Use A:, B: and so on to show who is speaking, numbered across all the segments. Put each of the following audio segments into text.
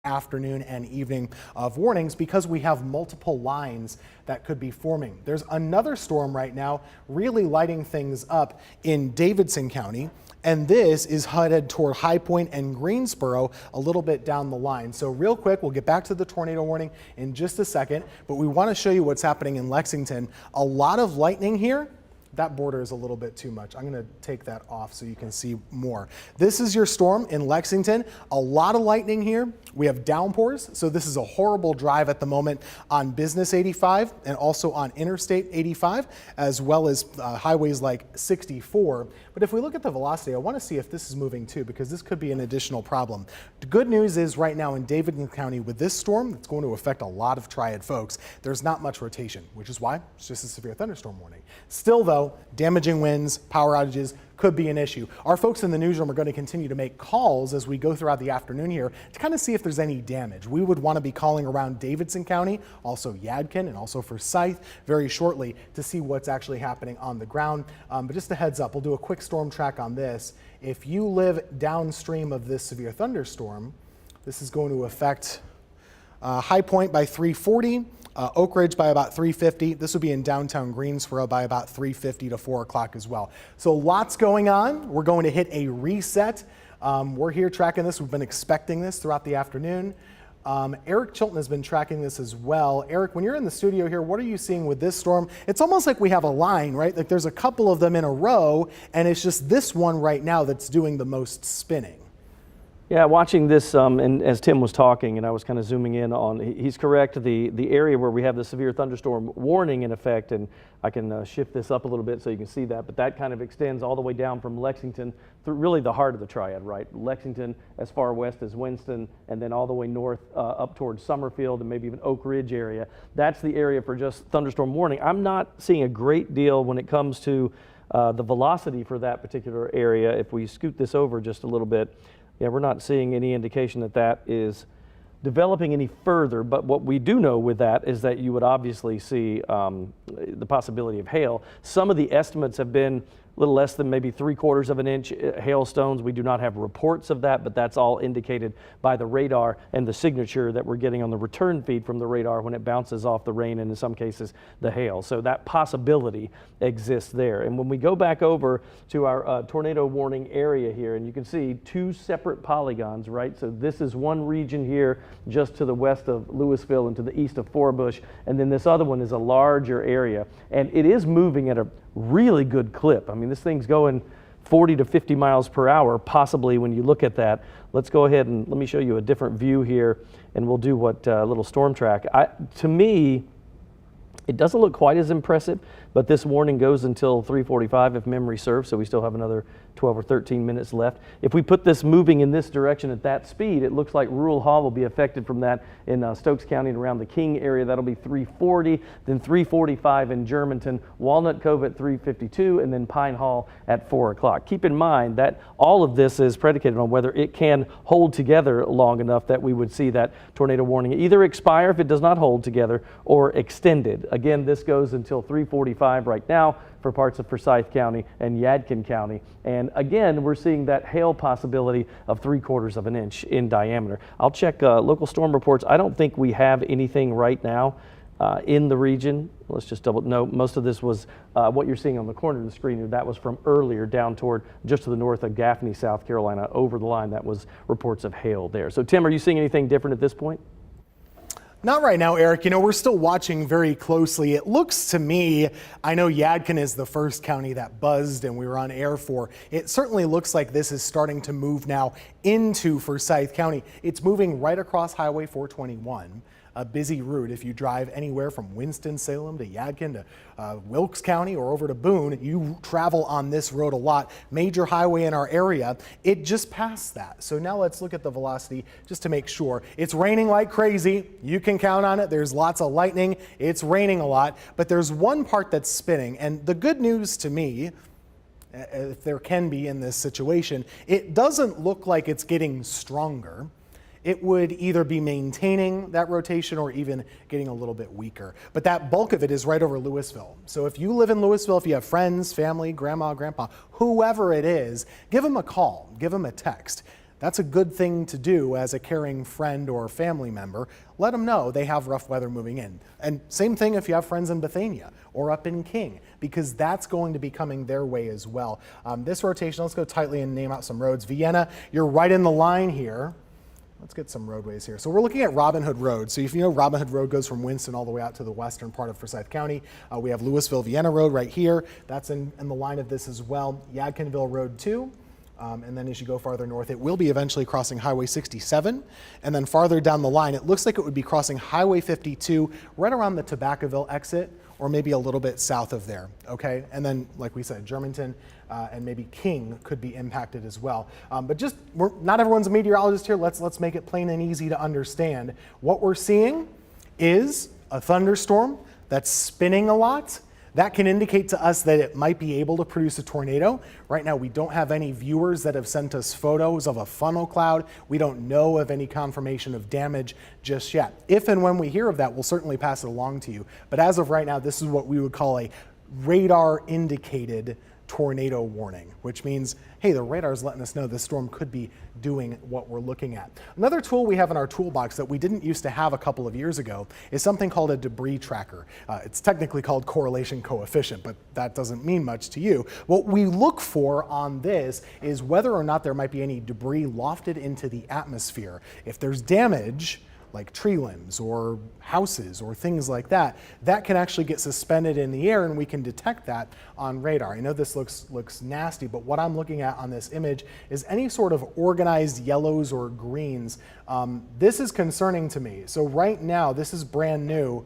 A: afternoon and evening of warnings because we have multiple lines that could be forming. There's another storm right now really lighting things up in Davidson County, and this is headed toward High Point and Greensboro a little bit down the line. So real quick, we'll get back to the tornado warning in just a second, but we want to show you what's happening in Lexington. A lot of lightning here. That border is a little bit too much. I'm going to take that off so you can see more. This is your storm in Lexington. A lot of lightning here. We have downpours, so this is a horrible drive at the moment on Business 85 and also on Interstate 85, as well as highways like 64. But if we look at the velocity, I want to see if this is moving too, because this could be an additional problem. The good news is right now in Davidson County with this storm, it's going to affect a lot of Triad folks. There's not much rotation, which is why it's just a severe thunderstorm warning. Still though, damaging winds, power outages could be an issue. Our folks in the newsroom are going to continue to make calls as we go throughout the afternoon here to kind of see if there's any damage. We would want to be calling around Davidson County, also Yadkin, and also Forsyth very shortly to see what's actually happening on the ground. But just a heads up, we'll do a quick storm track on this. If you live downstream of this severe thunderstorm, this is going to affect High Point by 340. Oak Ridge by about 350. This will be in downtown Greensboro by about 350 to 4 o'clock as well. So lots going on. We're going to hit a reset. We're here tracking this. We've been expecting this throughout the afternoon. Eric Chilton has been tracking this as well. Eric, when you're in the studio here, what are you seeing with this storm? It's almost like we have a line, right? Like there's a couple of them in a row, and it's just this one right now that's doing the most spinning.
B: Yeah, watching this, and as Tim was talking, and I was kind of zooming in on, he's correct, the area where we have the severe thunderstorm warning in effect, and I can shift this up a little bit so you can see that, but that kind of extends all the way down from Lexington through really the heart of the Triad, right? Lexington as far west as Winston, and then all the way north up towards Summerfield and maybe even Oak Ridge area. That's the area for just thunderstorm warning. I'm not seeing a great deal when it comes to the velocity for that particular area. If we scoot this over just a little bit, yeah, we're not seeing any indication that that is developing any further, but what we do know with that is that you would obviously see the possibility of hail. Some of the estimates have been a little less than maybe 3/4 of an inch hailstones. We do not have reports of that, but that's all indicated by the radar and the signature that we're getting on the return feed from the radar when it bounces off the rain and in some cases the hail. So that possibility exists there. And when we go back over to our tornado warning area here, and you can see two separate polygons, right? So this is one region here just to the west of Louisville and to the east of Forbush, and then this other one is a larger area, and it is moving at a really good clip. I mean, this thing's going 40 to 50 miles per hour, possibly when you look at that. Let's go ahead and let me show you a different view here, and we'll do what little storm track. To me, it doesn't look quite as impressive, but this warning goes until 3:45 if memory serves, so we still have another 12 or 13 minutes left. If we put this moving in this direction at that speed, it looks like Rural Hall will be affected from that in Stokes County and around the King area. That'll be 3:40, then 3:45 in Germantown, Walnut Cove at 3:52, and then Pine Hall at 4 o'clock. Keep in mind that all of this is predicated on whether it can hold together long enough that we would see that tornado warning either expire if it does not hold together or extended. Again, this goes until 3:45 right now for parts of Forsyth County and Yadkin County. And again, we're seeing that hail possibility of 3/4 of an inch in diameter. I'll check local storm reports. I don't think we have anything right now in the region. Let's just no, most of this was what you're seeing on the corner of the screen. That was from earlier down toward just to the north of Gaffney, South Carolina, over the line. That was reports of hail there. So Tim, are you seeing anything different at this point?
A: Not right now, Eric. You know, we're still watching very closely. It looks to me, I know Yadkin is the first county that buzzed and we were on air for. It certainly looks like this is starting to move now into Forsyth County. It's moving right across Highway 421. A busy route. If you drive anywhere from Winston-Salem to Yadkin to Wilkes County or over to Boone, you travel on this road a lot. Major highway in our area. It just passed that. So now let's look at the velocity just to make sure. It's raining like crazy. You can count on it. There's lots of lightning. It's raining a lot, but there's one part that's spinning. And the good news to me, if there can be in this situation, it doesn't look like it's getting stronger. It would either be maintaining that rotation or even getting a little bit weaker. But that bulk of it is right over Louisville. So if you live in Louisville, if you have friends, family, grandma, grandpa, whoever it is, give them a call, give them a text. That's a good thing to do as a caring friend or family member. Let them know they have rough weather moving in. And same thing if you have friends in Bethania or up in King, because that's going to be coming their way as well. This rotation, let's go tightly and name out some roads. Vienna, you're right in the line here. Let's get some roadways here. So we're looking at Robin Hood Road. So if you know, Robin Hood Road goes from Winston all the way out to the western part of Forsyth County. We have Louisville-Vienna Road right here. That's in the line of this as well. Yadkinville Road 2. And then as you go farther north, it will be eventually crossing Highway 67. And then farther down the line, it looks like it would be crossing Highway 52 right around the Tobaccoville exit, or maybe a little bit south of there, okay? And then, like we said, Germantown and maybe King could be impacted as well. But just, not everyone's a meteorologist here. Let's make it plain and easy to understand. What we're seeing is a thunderstorm that's spinning a lot. That can indicate to us that it might be able to produce a tornado. Right now, we don't have any viewers that have sent us photos of a funnel cloud. We don't know of any confirmation of damage just yet. If and when we hear of that, we'll certainly pass it along to you. But as of right now, this is what we would call a radar indicated tornado warning, which means, hey, the radar's letting us know this storm could be doing what we're looking at. Another tool we have in our toolbox that we didn't used to have a couple of years ago is something called a debris tracker. It's technically called correlation coefficient, but that doesn't mean much to you. What we look for on this is whether or not there might be any debris lofted into the atmosphere. If there's damage, like tree limbs or houses or things like that, that can actually get suspended in the air, and we can detect that on radar. I know this looks nasty, but what I'm looking at on this image is any sort of organized yellows or greens. This is concerning to me. So right now, this is brand new.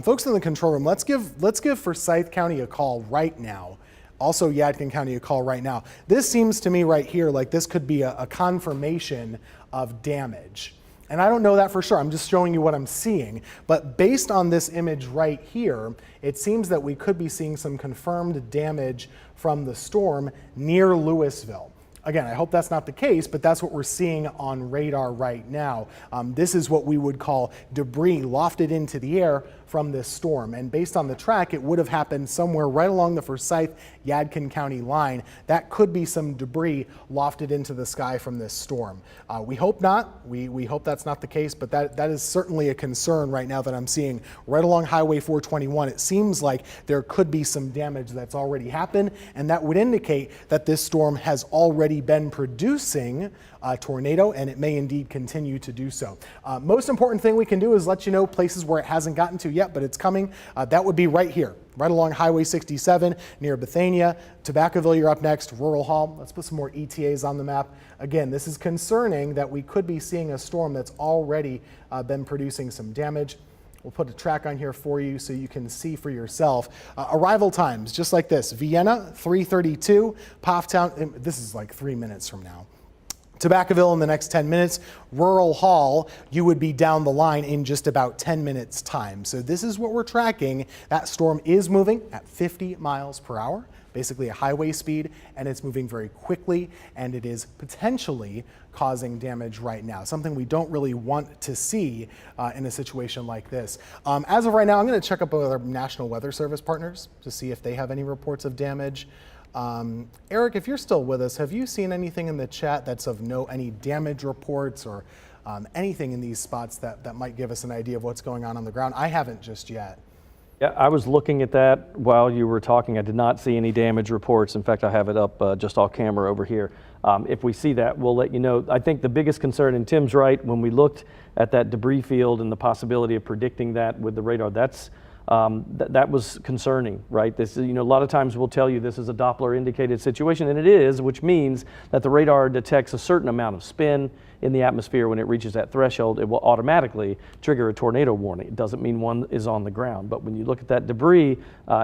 A: Folks in the control room, let's give Forsyth County a call right now. Also Yadkin County a call right now. This seems to me right here like this could be a confirmation of damage. And I don't know that for sure, I'm just showing you what I'm seeing. But based on this image right here, it seems that we could be seeing some confirmed damage from the storm near Louisville. Again, I hope that's not the case, but that's what we're seeing on radar right now. This is what we would call debris lofted into the air from this storm. And based on the track, it would have happened somewhere right along the Forsyth-Yadkin County line. That could be some debris lofted into the sky from this storm. We hope not. We hope that's not the case, but that is certainly a concern right now that I'm seeing right along Highway 421. It seems like there could be some damage that's already happened, and that would indicate that this storm has already been producing a tornado, and it may indeed continue to do so. Most important thing we can do is let you know places where it hasn't gotten to yet, but it's coming. That would be right here, right along Highway 67 near Bethania. Tobaccoville, you're up next. Rural Hall. Let's put some more ETAs on the map. Again, this is concerning that we could be seeing a storm that's already been producing some damage. We'll put a track on here for you so you can see for yourself. Arrival times, just like this. Vienna, 3:32. Pofftown, this is like 3 minutes from now. Tobaccoville in the next 10 minutes. Rural Hall, you would be down the line in just about 10 minutes time. So this is what we're tracking. That storm is moving at 50 miles per hour, basically a highway speed, and it's moving very quickly, and it is potentially causing damage right now, something we don't really want to see in a situation like this. As of right now, I'm going to check up with our National Weather Service partners to see if they have any reports of damage. Eric, if you're still with us, have you seen anything in the chat that's of note, any damage reports or anything in these spots that might give us an idea of what's going on the ground? I haven't just yet.
B: Yeah, I was looking at that while you were talking. I did not see any damage reports. In fact, I have it up just off camera over here. If we see that, we'll let you know. I think the biggest concern, and Tim's right, when we looked at that debris field and the possibility of predicting that with the radar, that was concerning, right? This is, a lot of times we'll tell you this is a Doppler indicated situation, and it is, which means that the radar detects a certain amount of spin in the atmosphere. When it reaches that threshold, it will automatically trigger a tornado warning. It doesn't mean one is on the ground, but when you look at that debris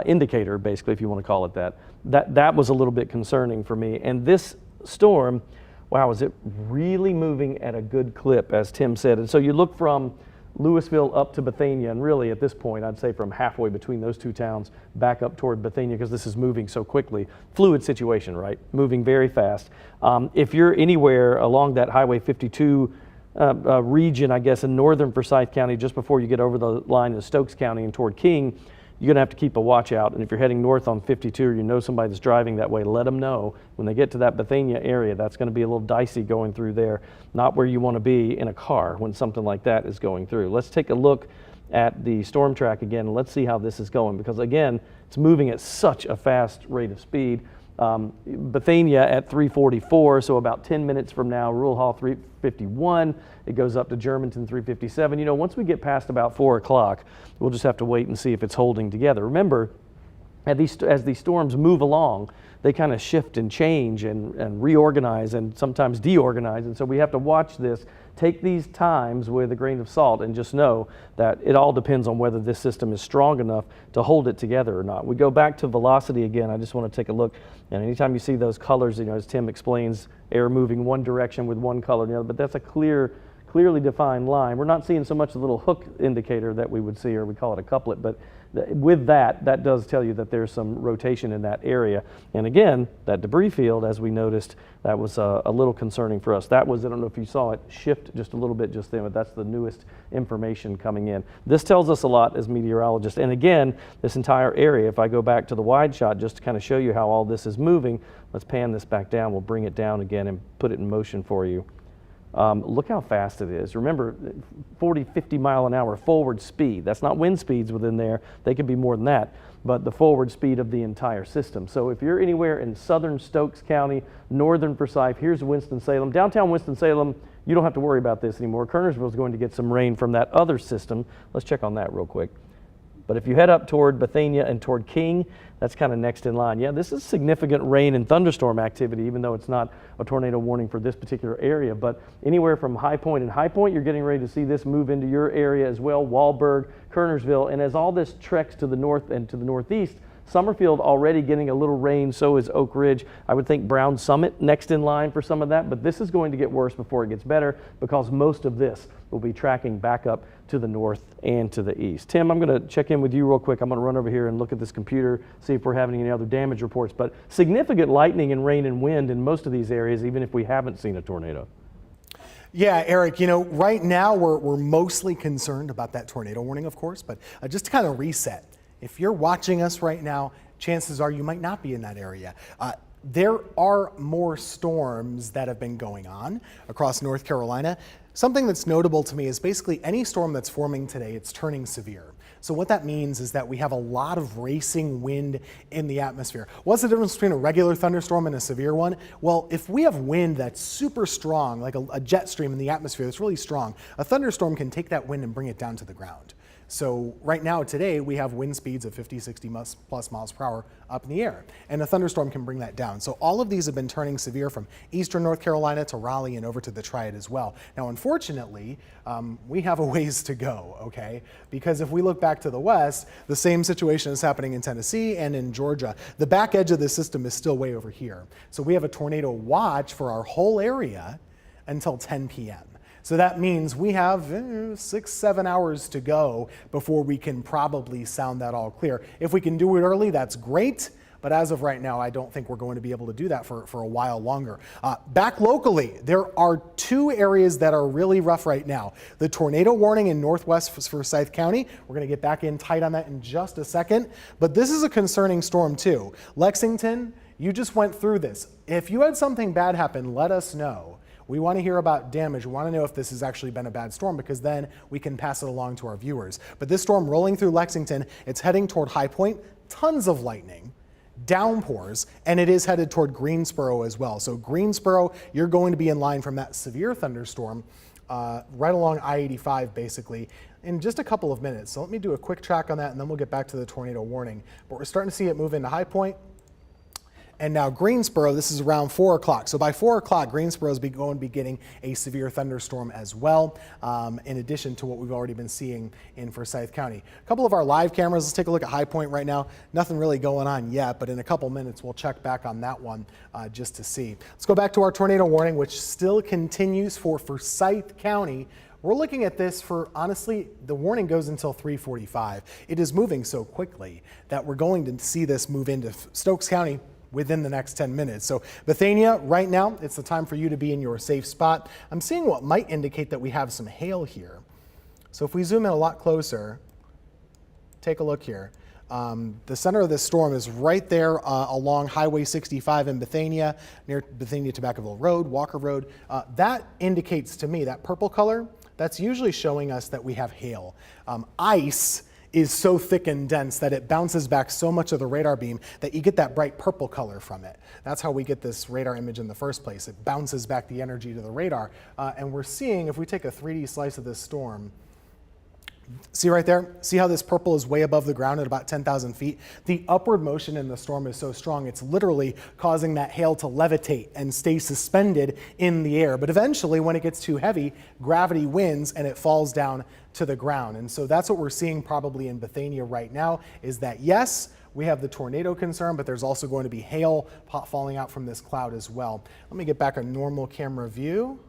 B: indicator, basically, if you want to call it that was a little bit concerning for me. And this storm, wow, is it really moving at a good clip, as Tim said. And so you look from Louisville up to Bethania, and really at this point, I'd say from halfway between those two towns back up toward Bethania, because this is moving so quickly. Fluid situation, right? Moving very fast. If you're anywhere along that Highway 52 region, I guess, in northern Forsyth County, just before you get over the line in Stokes County and toward King, you're going to have to keep a watch out. And if you're heading north on 52 or you know somebody that's driving that way, let them know when they get to that Bethania area. That's going to be a little dicey going through there, not where you want to be in a car when something like that is going through. Let's take a look at the storm track again, and let's see how this is going, because again, it's moving at such a fast rate of speed. Bethania at 3:44, so about 10 minutes from now, Rural Hall 3:51, it goes up to Germantown 3:57. You know, once we get past about 4 o'clock, we'll just have to wait and see if it's holding together. Remember, as these storms move along, they kind of shift and change and reorganize and sometimes deorganize, and so we have to watch this. Take these times with a grain of salt and just know that it all depends on whether this system is strong enough to hold it together or not. We go back to velocity again. I just want to take a look, and anytime you see those colors, you know, as Tim explains, air moving one direction with one color and the other, but that's a clearly defined line. We're not seeing so much the little hook indicator that we would see, or we call it a couplet, but with that does tell you that there's some rotation in that area. And again, that debris field, as we noticed, that was a little concerning for us. That was, I don't know if you saw it shift just a little bit just then, but that's the newest information coming in. This tells us a lot as meteorologists. And again, this entire area, if I go back to the wide shot just to kind of show you how all this is moving, let's pan this back down. We'll bring it down again and put it in motion for you. Look how fast it is. Remember, 40, 50 mile an hour forward speed. That's not wind speeds within there. They could be more than that, but the forward speed of the entire system. So if you're anywhere in southern Stokes County, northern Forsyth, here's Winston-Salem. Downtown Winston-Salem, you don't have to worry about this anymore. Kernersville is going to get some rain from that other system. Let's check on that real quick. But if you head up toward Bethania and toward King, that's kind of next in line. Yeah, this is significant rain and thunderstorm activity, even though it's not a tornado warning for this particular area. But anywhere from High Point and High Point, you're getting ready to see this move into your area as well, Wahlberg, Kernersville. And as all this treks to the north and to the northeast, Summerfield already getting a little rain, so is Oak Ridge. I would think Brown Summit next in line for some of that, but this is going to get worse before it gets better, because most of this will be tracking back up to the north and to the east. Tim, I'm going to check in with you real quick. I'm going to run over here and look at this computer, see if we're having any other damage reports, but significant lightning and rain and wind in most of these areas, even if we haven't seen a tornado.
A: Yeah, Eric, you know, right now we're mostly concerned about that tornado warning, of course, but just to kind of reset, if you're watching us right now, chances are you might not be in that area. There are more storms that have been going on across North Carolina. Something that's notable to me is basically any storm that's forming today, it's turning severe. So what that means is that we have a lot of racing wind in the atmosphere. What's the difference between a regular thunderstorm and a severe one? Well, if we have wind that's super strong, like a jet stream in the atmosphere that's really strong, a thunderstorm can take that wind and bring it down to the ground. So right now today we have wind speeds of 50, 60 plus miles per hour up in the air, and a thunderstorm can bring that down. So all of these have been turning severe from eastern North Carolina to Raleigh and over to the Triad as well. Now unfortunately, we have a ways to go, okay? Because if we look back to the west, the same situation is happening in Tennessee and in Georgia. The back edge of the system is still way over here. So we have a tornado watch for our whole area until 10 p.m. So that means we have 6-7 hours to go before we can probably sound that all clear. If we can do it early, that's great. But as of right now, I don't think we're going to be able to do that for a while longer. Back locally, there are two areas that are really rough right now. The tornado warning in northwest Forsyth County. We're going to get back in tight on that in just a second. But this is a concerning storm too. Lexington, you just went through this. If you had something bad happen, let us know. We want to hear about damage. We want to know if this has actually been a bad storm, because then we can pass it along to our viewers. But this storm rolling through Lexington, it's heading toward High Point, tons of lightning, downpours, and it is headed toward Greensboro as well. So Greensboro, you're going to be in line from that severe thunderstorm right along I-85 basically in just a couple of minutes. So let me do a quick track on that, and then we'll get back to the tornado warning. But we're starting to see it move into High Point. And now Greensboro, this is around 4 o'clock. So by 4 o'clock, Greensboro is going to be getting a severe thunderstorm as well, in addition to what we've already been seeing in Forsyth County. A couple of our live cameras, let's take a look at High Point right now. Nothing really going on yet, but in a couple minutes, we'll check back on that one just to see. Let's go back to our tornado warning, which still continues for Forsyth County. We're looking at this for, honestly, the warning goes until 3:45. It is moving so quickly that we're going to see this move into Stokes County within the next 10 minutes. So Bethania, right now, it's the time for you to be in your safe spot. I'm seeing what might indicate that we have some hail here. So if we zoom in a lot closer, take a look here. The center of this storm is right there along Highway 65 in Bethania, near Bethania-Tobaccoville Road, Walker Road. That indicates to me, that purple color, that's usually showing us that we have hail. Ice is so thick and dense that it bounces back so much of the radar beam that you get that bright purple color from it. That's how we get this radar image in the first place. It bounces back the energy to the radar. And we're seeing, if we take a 3D slice of this storm, see right there? See how this purple is way above the ground at about 10,000 feet? The upward motion in the storm is so strong, it's literally causing that hail to levitate and stay suspended in the air. But eventually, when it gets too heavy, gravity wins and it falls down to the ground. And so that's what we're seeing probably in Bethania right now, is that yes, we have the tornado concern, but there's also going to be hail falling out from this cloud as well. Let me get back a normal camera view.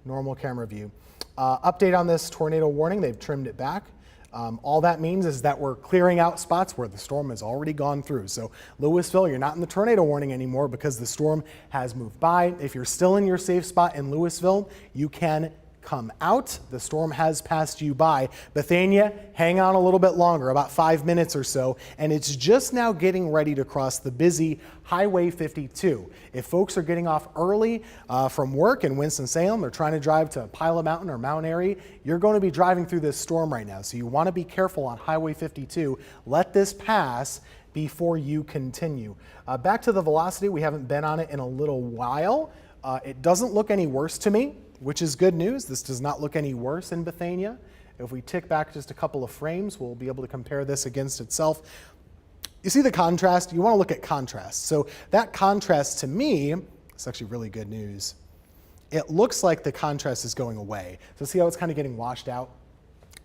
A: Normal camera view. Update on this tornado warning, they've trimmed it back. All that means is that we're clearing out spots where the storm has already gone through. So Louisville, you're not in the tornado warning anymore because the storm has moved by. If you're still in your safe spot in Louisville, you can come out. The storm has passed you by. Bethania, hang on a little bit longer, about 5 minutes or so, and it's just now getting ready to cross the busy Highway 52. If folks are getting off early from work in Winston-Salem, they're trying to drive to Pilot Mountain or Mount Airy, you're going to be driving through this storm right now. So you want to be careful on Highway 52. Let this pass before you continue. Back to the velocity, we haven't been on it in a little while. It doesn't look any worse to me, which is good news. This does not look any worse in Bethania. If we tick back just a couple of frames, we'll be able to compare this against itself. You see the contrast? You want to look at contrast. So that contrast to me, it's actually really good news. It looks like the contrast is going away. So see how it's kind of getting washed out?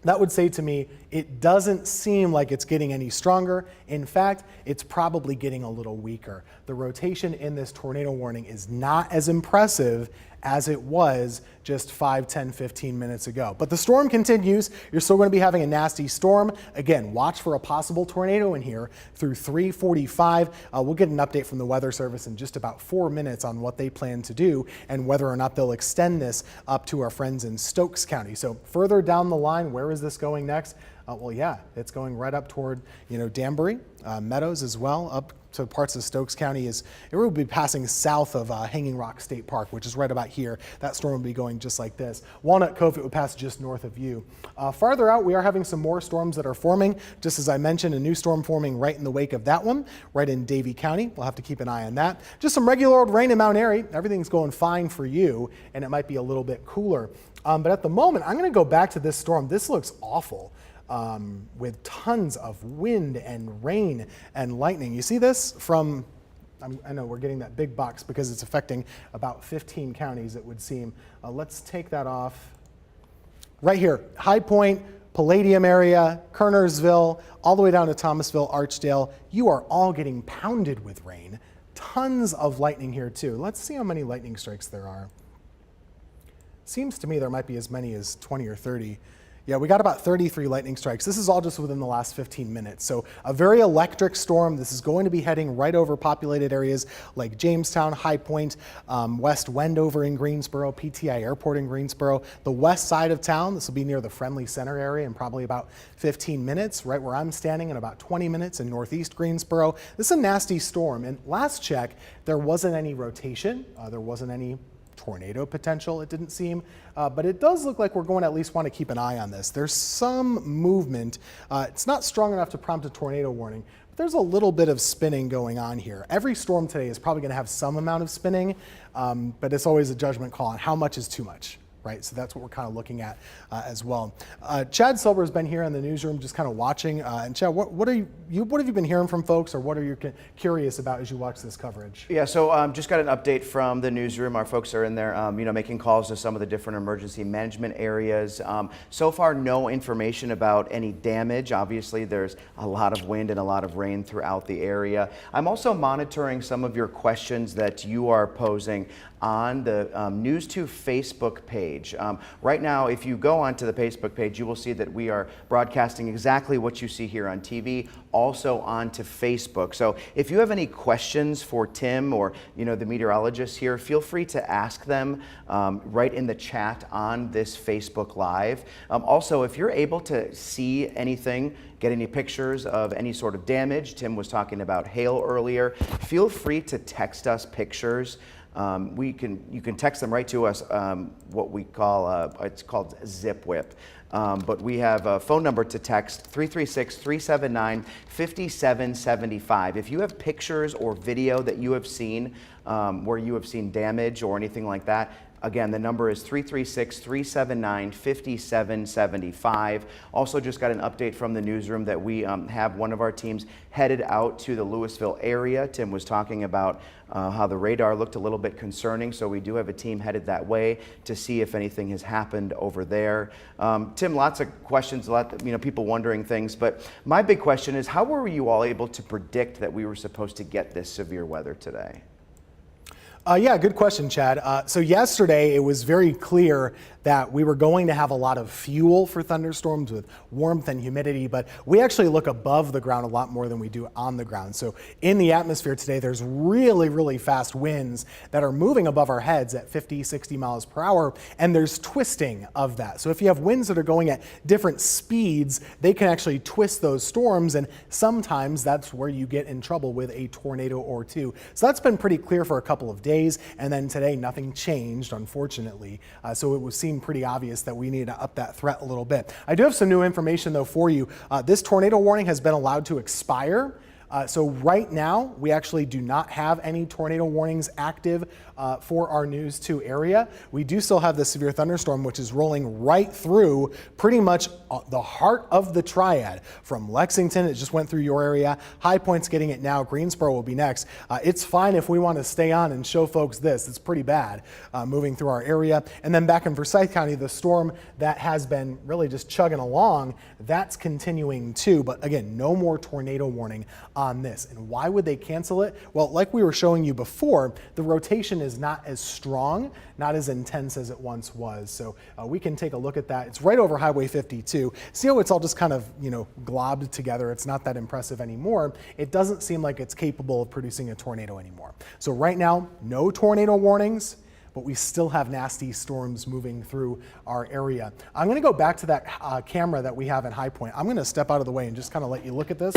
A: That would say to me, it doesn't seem like it's getting any stronger. In fact, it's probably getting a little weaker. The rotation in this tornado warning is not as impressive as it was just 5, 10, 15 minutes ago. But the storm continues. You're still going to be having a nasty storm. Again, watch for a possible tornado in here through 3:45. We'll get an update from the Weather Service in just about 4 minutes on what they plan to do and whether or not they'll extend this up to our friends in Stokes County. So further down the line, where is this going next? Well, yeah, it's going right up toward, Danbury, Meadows as well, up to parts of Stokes County. It will be passing south of Hanging Rock State Park, which is right about here. That storm will be going just like this. Walnut Cove, it would pass just north of you. Farther out, we are having some more storms that are forming. Just as I mentioned, a new storm forming right in the wake of that one, right in Davie County. We'll have to keep an eye on that. Just some regular old rain in Mount Airy. Everything's going fine for you, and it might be a little bit cooler. But at the moment, I'm going to go back to this storm. This looks awful. With tons of wind and rain and lightning. You see this from, I know we're getting that big box because it's affecting about 15 counties, it would seem. Let's take that off. Right here, High Point, Palladium area, Kernersville, all the way down to Thomasville, Archdale. You are all getting pounded with rain. Tons of lightning here too. Let's see how many lightning strikes there are. Seems to me there might be as many as 20 or 30. Yeah, we got about 33 lightning strikes. This is all just within the last 15 minutes. So a very electric storm. This is going to be heading right over populated areas like Jamestown, High Point, West Wendover in Greensboro, PTI Airport in Greensboro. The west side of town, this will be near the Friendly Center area in probably about 15 minutes, right where I'm standing in about 20 minutes in northeast Greensboro. This is a nasty storm. And last check, there wasn't any rotation. There wasn't any tornado potential, it didn't seem, but it does look like we're going to at least want to keep an eye on this. There's some movement. It's not strong enough to prompt a tornado warning, but there's a little bit of spinning going on here. Every storm today is probably going to have some amount of spinning, but it's always a judgment call on how much is too much. Right, so that's what we're kind of looking at as well. Chad Silver has been here in the newsroom, just kind of watching. And Chad, what have you been hearing from folks, or what are you curious about as you watch this coverage?
C: Yeah, so just got an update from the newsroom. Our folks are in there, making calls to some of the different emergency management areas. So far, no information about any damage. Obviously, there's a lot of wind and a lot of rain throughout the area. I'm also monitoring some of your questions that you are posing on the News 2 Facebook page. Right now, if you go onto the Facebook page, you will see that we are broadcasting exactly what you see here on TV, also onto Facebook. So if you have any questions for Tim or the meteorologists here, feel free to ask them right in the chat on this Facebook Live. Also, if you're able to see anything, get any pictures of any sort of damage, Tim was talking about hail earlier, feel free to text us pictures. You can text them right to us, what we call, it's called Zip Whip. But we have a phone number to text, 336-379-5775. If you have pictures or video that you have seen where you have seen damage or anything like that, again, the number is 336-379-5775. Also just got an update from the newsroom that we have one of our teams headed out to the Louisville area. Tim was talking about how the radar looked a little bit concerning, so we do have a team headed that way to see if anything has happened over there. Tim, lots of questions, people wondering things, but my big question is, how were you all able to predict that we were supposed to get this severe weather today?
A: Yeah, good question, Chad. So yesterday it was very clear that we were going to have a lot of fuel for thunderstorms with warmth and humidity, but we actually look above the ground a lot more than we do on the ground. So in the atmosphere today, there's really, really fast winds that are moving above our heads at 50, 60 miles per hour, and there's twisting of that. So if you have winds that are going at different speeds, they can actually twist those storms, and sometimes that's where you get in trouble with a tornado or two. So that's been pretty clear for a couple of days, and then today nothing changed, unfortunately. So it seemed pretty obvious that we need to up that threat a little bit. I do have some new information though for you. This tornado warning has been allowed to expire. So right now, we actually do not have any tornado warnings active for our News 2 area. We do still have the severe thunderstorm, which is rolling right through pretty much the heart of the Triad. From Lexington, it just went through your area. High Point's getting it now. Greensboro will be next. It's fine if we want to stay on and show folks this. It's pretty bad moving through our area. And then back in Forsyth County, the storm that has been really just chugging along, that's continuing too. But again, no more tornado warning on this. And why would they cancel it? Well, like we were showing you before, the rotation is not as strong, not as intense as it once was. So we can take a look at that. It's right over Highway 52. See how it's all just kind of, globbed together. It's not that impressive anymore. It doesn't seem like it's capable of producing a tornado anymore. So right now, no tornado warnings, but we still have nasty storms moving through our area. I'm going to go back to that camera that we have in High Point. I'm going to step out of the way and just kind of let you look at this.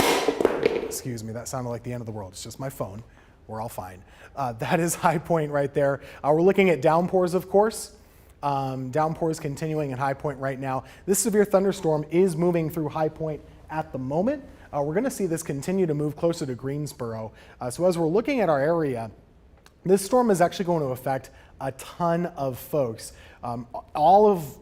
A: Excuse me, that sounded like the end of the world. It's just my phone. We're all fine. That is High Point right there. We're looking at downpours, of course. Downpours continuing in High Point right now. This severe thunderstorm is moving through High Point at the moment. We're going to see this continue to move closer to Greensboro. So as we're looking at our area, this storm is actually going to affect a ton of folks. All of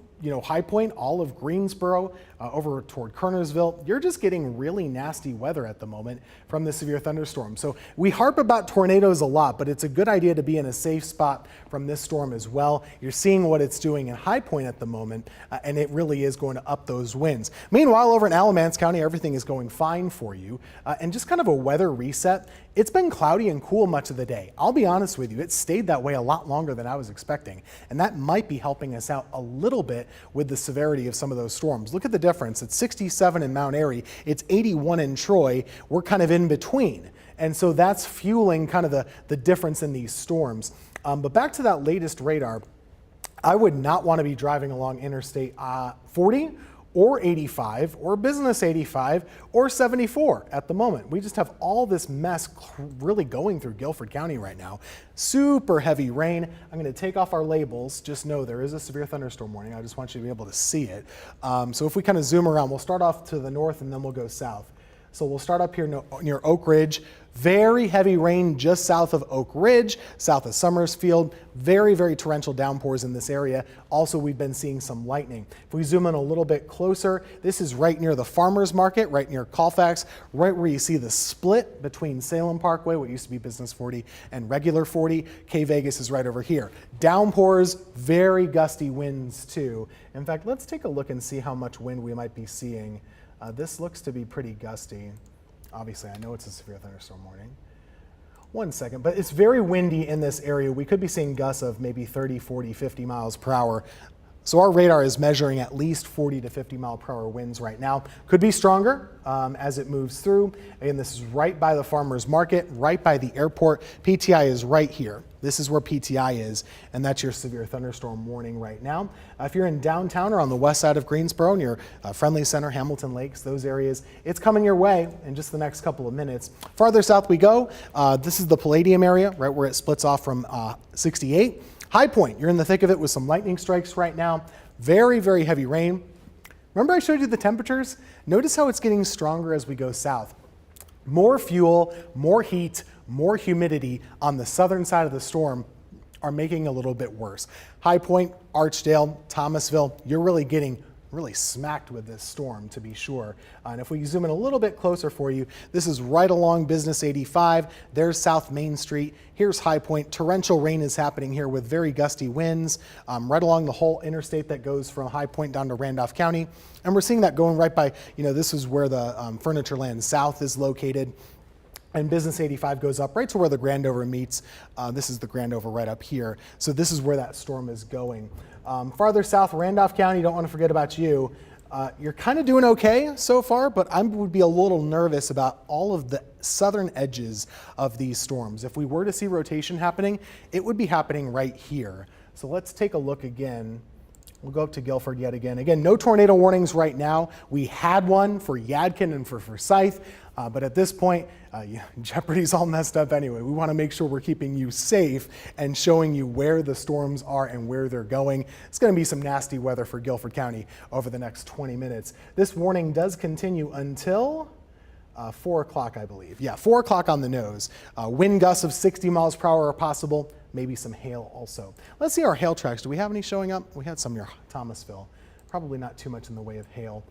A: High Point, all of Greensboro, over toward Kernersville, you're just getting really nasty weather at the moment from the severe thunderstorm. So we harp about tornadoes a lot, but it's a good idea to be in a safe spot from this storm as well. You're seeing what it's doing in High Point at the moment, and it really is going to up those winds. Meanwhile, over in Alamance County, everything is going fine for you. And just kind of a weather reset. It's been cloudy and cool much of the day. I'll be honest with you, it stayed that way a lot longer than I was expecting. And that might be helping us out a little bit with the severity of some of those storms. Look at the difference. It's 67 in Mount Airy. It's 81 in Troy. We're kind of in between. And so that's fueling kind of the difference in these storms. But back to that latest radar, I would not want to be driving along Interstate 40 or 85 or Business 85 or 74 at the moment. We just have all this mess really going through Guilford County right now. Super heavy rain. I'm going to take off our labels. Just know there is a severe thunderstorm warning. I just want you to be able to see it. So if we kind of zoom around, we'll start off to the north and then we'll go south. So we'll start up here near Oak Ridge. Very heavy rain just south of Oak Ridge, south of Summersfield. Very, very torrential downpours in this area. Also, we've been seeing some lightning. If we zoom in a little bit closer, this is right near the farmers market, right near Colfax, right where you see the split between Salem Parkway, what used to be Business 40, and regular 40. K-Vegas is right over here. Downpours, very gusty winds too. In fact, let's take a look and see how much wind we might be seeing. This looks to be pretty gusty. Obviously, I know it's a severe thunderstorm warning. One second, but it's very windy in this area. We could be seeing gusts of maybe 30, 40, 50 miles per hour. So our radar is measuring at least 40 to 50 mile per hour winds right now. Could be stronger as it moves through. Again, this is right by the farmer's market, right by the airport. PTI is right here. This is where PTI is, and that's your severe thunderstorm warning right now. If you're in downtown or on the west side of Greensboro, near Friendly Center, Hamilton Lakes, those areas, it's coming your way in just the next couple of minutes. Farther south we go. This is the Palladium area, right where it splits off from 68. High Point, you're in the thick of it with some lightning strikes right now. Very, very heavy rain. Remember I showed you the temperatures? Notice how it's getting stronger as we go south. More fuel, more heat, more humidity on the southern side of the storm are making it a little bit worse. High Point, Archdale, Thomasville, you're really getting smacked with this storm, to be sure. And if we zoom in a little bit closer for you, this is right along Business 85. There's South Main Street. Here's High Point. Torrential rain is happening here with very gusty winds right along the whole interstate that goes from High Point down to Randolph County. And we're seeing that going right by, this is where the Furniture Land South is located. And Business 85 goes up right to where the Grandover meets. This is the Grandover right up here. So this is where that storm is going. Farther south, Randolph County, don't want to forget about you. You're kind of doing okay so far, but I would be a little nervous about all of the southern edges of these storms. If we were to see rotation happening, it would be happening right here. So let's take a look again. We'll go up to Guilford yet again. Again, no tornado warnings right now. We had one for Yadkin and for Forsyth, but at this point, Jeopardy's all messed up anyway. We want to make sure we're keeping you safe and showing you where the storms are and where they're going. It's going to be some nasty weather for Guilford County over the next 20 minutes. This warning does continue until 4 o'clock, I believe. Yeah, 4 o'clock on the nose. Wind gusts of 60 miles per hour are possible. Maybe some hail also. Let's see our hail tracks. Do we have any showing up? We had some near Thomasville. Probably not too much in the way of hail.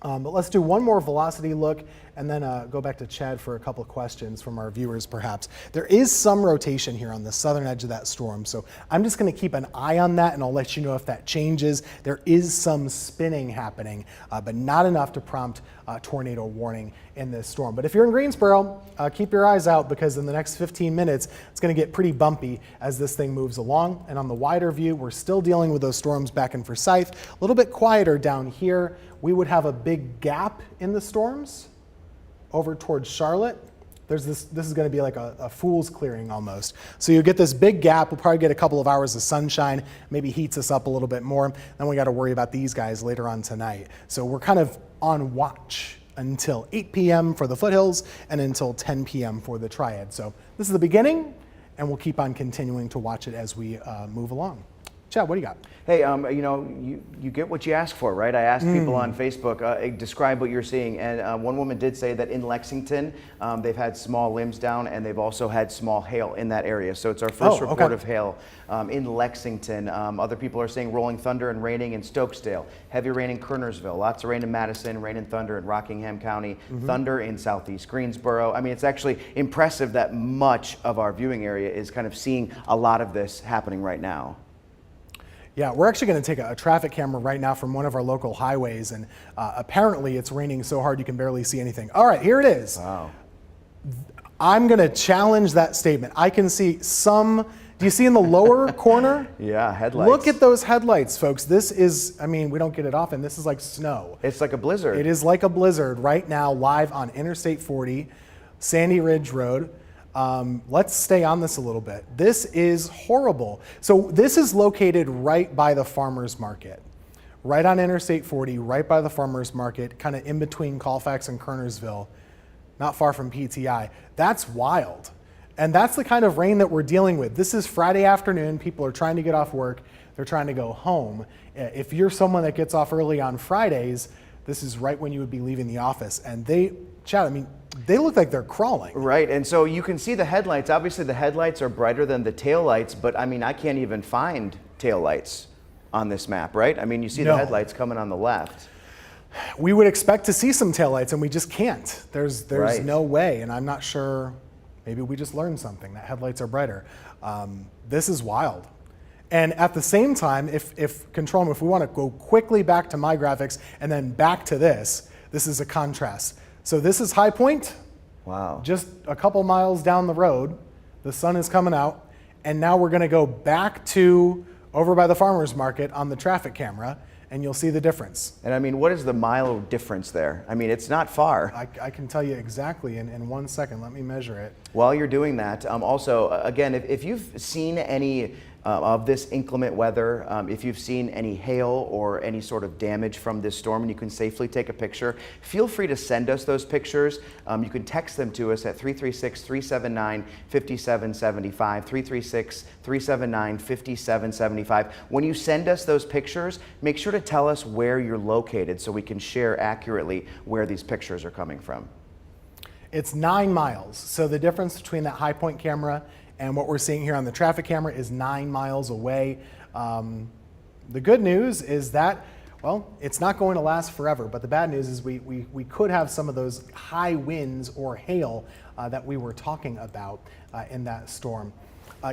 A: But let's do one more velocity look and then go back to Chad for a couple of questions from our viewers perhaps. There is some rotation here on the southern edge of that storm, so I'm just going to keep an eye on that and I'll let you know if that changes. There is some spinning happening, but not enough to prompt a tornado warning in this storm. But if you're in Greensboro, keep your eyes out because in the next 15 minutes, it's going to get pretty bumpy as this thing moves along. And on the wider view, we're still dealing with those storms back in Forsyth. A little bit quieter down here. We would have a big gap in the storms over towards Charlotte. This is going to be like a fool's clearing almost. So you get this big gap. We'll probably get a couple of hours of sunshine, maybe heats us up a little bit more. Then we got to worry about these guys later on tonight. So we're kind of on watch until 8 p.m. for the foothills and until 10 p.m. for the Triad. So this is the beginning, and we'll keep on continuing to watch it as we move along. Chad, what do you got?
C: Hey, you get what you ask for, right? I asked people on Facebook, describe what you're seeing, and one woman did say that in Lexington, they've had small limbs down, and they've also had small hail in that area. So it's our first report of hail in Lexington. Other people are saying rolling thunder and raining in Stokesdale, heavy rain in Kernersville, lots of rain in Madison, rain and thunder in Rockingham County, thunder in southeast Greensboro. I mean, it's actually impressive that much of our viewing area is kind of seeing a lot of this happening right now.
A: Yeah, we're actually going to take a traffic camera right now from one of our local highways, and apparently it's raining so hard you can barely see anything. All right, here it is.
C: Wow.
A: I'm going to challenge that statement. I can see some. Do you see in the lower corner?
C: Yeah, headlights.
A: Look at those headlights, folks. This is, I mean, we don't get it often. This is like snow.
C: It's like a blizzard.
A: It is like a blizzard right now, live on Interstate 40, Sandy Ridge Road. Let's stay on this a little bit. This is horrible. So this is located right by the farmer's market, right on Interstate 40, right by the farmer's market, kind of in between Colfax and Kernersville, not far from PTI. That's wild. And that's the kind of rain that we're dealing with. This is Friday afternoon. People are trying to get off work. They're trying to go home. If you're someone that gets off early on Fridays, this is right when you would be leaving the office. And Chad, I mean, they look like they're crawling.
C: Right, and so you can see the headlights. Obviously the headlights are brighter than the taillights, but I mean, I can't even find taillights on this map, right? I mean, you see the headlights coming on the left.
A: We would expect to see some taillights, and we just can't. There's
C: Right.
A: no way, and I'm not sure, maybe we just learned something, that headlights are brighter. This is wild. And at the same time, if we want to go quickly back to my graphics and then back to this is a contrast. So this is High Point.
C: Wow.
A: Just a couple miles down the road. the sun is coming out, and now we're gonna go back to over by the farmer's market on the traffic camera, and you'll see the difference.
C: And I mean, what is the mile difference there? I mean, it's not far.
A: I can tell you exactly in 1 second. Let me measure it.
C: While you're doing that, also, again, if you've seen any of this inclement weather, if you've seen any hail or any sort of damage from this storm and you can safely take a picture, feel free to send us those pictures. You can text them to us at 336-379-5775, 336-379-5775. When you send us those pictures, make sure to tell us where you're located so we can share accurately where these pictures are coming from.
A: It's 9 miles. So the difference between that high point camera and what we're seeing here on the traffic camera is 9 miles away. The good news is that, well, it's not going to last forever, but the bad news is we could have some of those high winds or hail that we were talking about in that storm.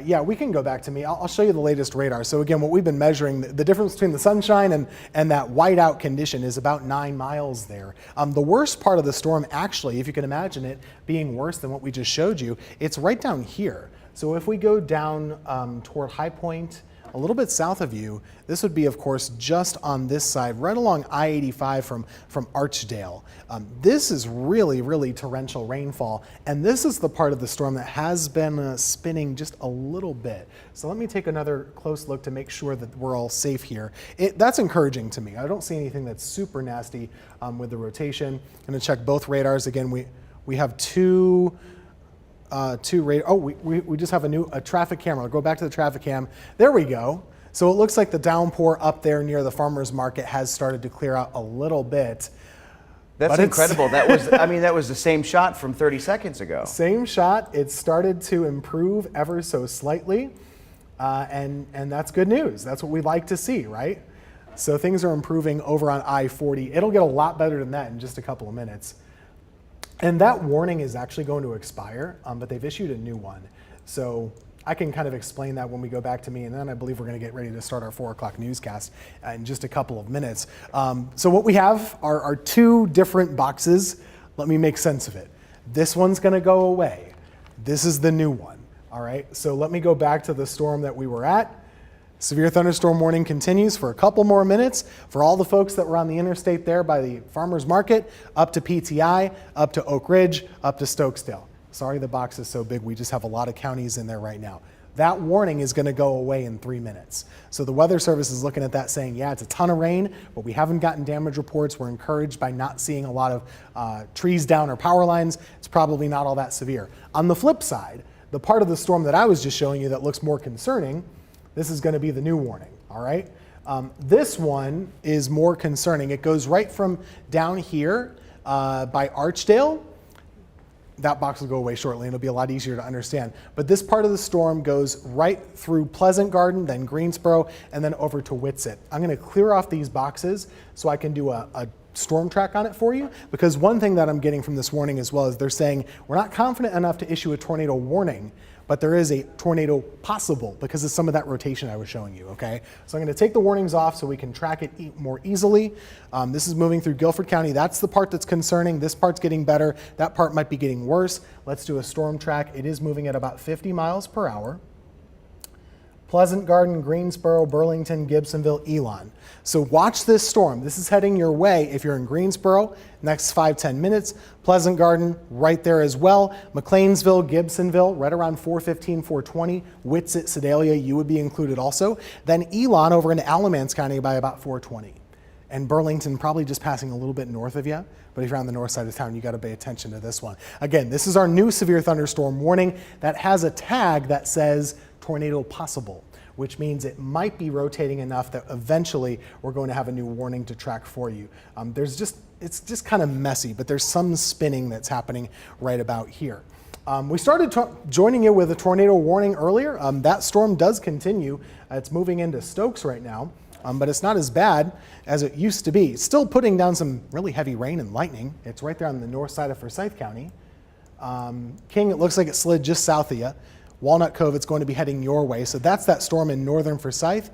A: Yeah, we can go back to me. I'll show you the latest radar. So again, what we've been measuring, the difference between the sunshine and that whiteout condition is about 9 miles there. The worst part of the storm, actually, if you can imagine it being worse than what we just showed you, it's right down here. So if we go down toward High Point, a little bit south of you, this would be, of course, just on this side, right along I-85 from Archdale. This is really, really torrential rainfall, and this is the part of the storm that has been spinning just a little bit. So let me take another close look to make sure that we're all safe here. That's encouraging to me. I don't see anything that's super nasty with the rotation. I'm going to check both radars. Again, we have two radar. Oh, we just have a traffic camera. I'll go back to the traffic cam. There we go. So it looks like the downpour up there near the farmer's market has started to clear out a little bit.
C: That's incredible. That was the same shot from 30 seconds ago.
A: Same shot. It started to improve ever so slightly, and that's good news. That's what we like to see, right? So things are improving over on I-40. It'll get a lot better than that in just a couple of minutes. And that warning is actually going to expire, but they've issued a new one. So I can kind of explain that when we go back to me, and then I believe we're going to get ready to start our 4 o'clock newscast in just a couple of minutes. So what we have are 2 different boxes. Let me make sense of it. This one's going to go away. This is the new one, all right? So let me go back to the storm that we were at. Severe thunderstorm warning continues for a couple more minutes for all the folks that were on the interstate there by the farmer's market, up to PTI, up to Oak Ridge, up to Stokesdale. Sorry the box is so big, we just have a lot of counties in there right now. That warning is going to go away in 3 minutes. So the Weather Service is looking at that saying, yeah, it's a ton of rain, but we haven't gotten damage reports. We're encouraged by not seeing a lot of trees down or power lines. It's probably not all that severe. On the flip side, the part of the storm that I was just showing you that looks more concerning, this is going to be the new warning, all right? This one is more concerning. It goes right from down here by Archdale. That box will go away shortly, and it'll be a lot easier to understand. But this part of the storm goes right through Pleasant Garden, then Greensboro, and then over to Whitsett. I'm going to clear off these boxes so I can do a storm track on it for you, because one thing that I'm getting from this warning as well is they're saying we're not confident enough to issue a tornado warning, but there is a tornado possible because of some of that rotation I was showing you, okay? So I'm going to take the warnings off so we can track it more easily. This is moving through Guilford County. That's the part that's concerning. This part's getting better. That part might be getting worse. Let's do a storm track. It is moving at about 50 miles per hour. Pleasant Garden, Greensboro, Burlington, Gibsonville, Elon. So watch this storm. This is heading your way if you're in Greensboro, next 5-10 minutes. Pleasant Garden, right there as well. McLeansville, Gibsonville, right around 4:15, 4:20. Whitsett, Sedalia, you would be included also. Then Elon over in Alamance County by about 4:20. And Burlington probably just passing a little bit north of you. But if you're on the north side of town, you got to pay attention to this one. Again, this is our new severe thunderstorm warning that has a tag that says tornado possible, which means it might be rotating enough that eventually we're going to have a new warning to track for you. It's just kind of messy, but there's some spinning that's happening right about here. We started joining you with a tornado warning earlier. That storm does continue. It's moving into Stokes right now, but it's not as bad as it used to be. It's still putting down some really heavy rain and lightning. It's right there on the north side of Forsyth County. King, it looks like it slid just south of you. Walnut Cove, it's going to be heading your way. So that's that storm in northern Forsyth.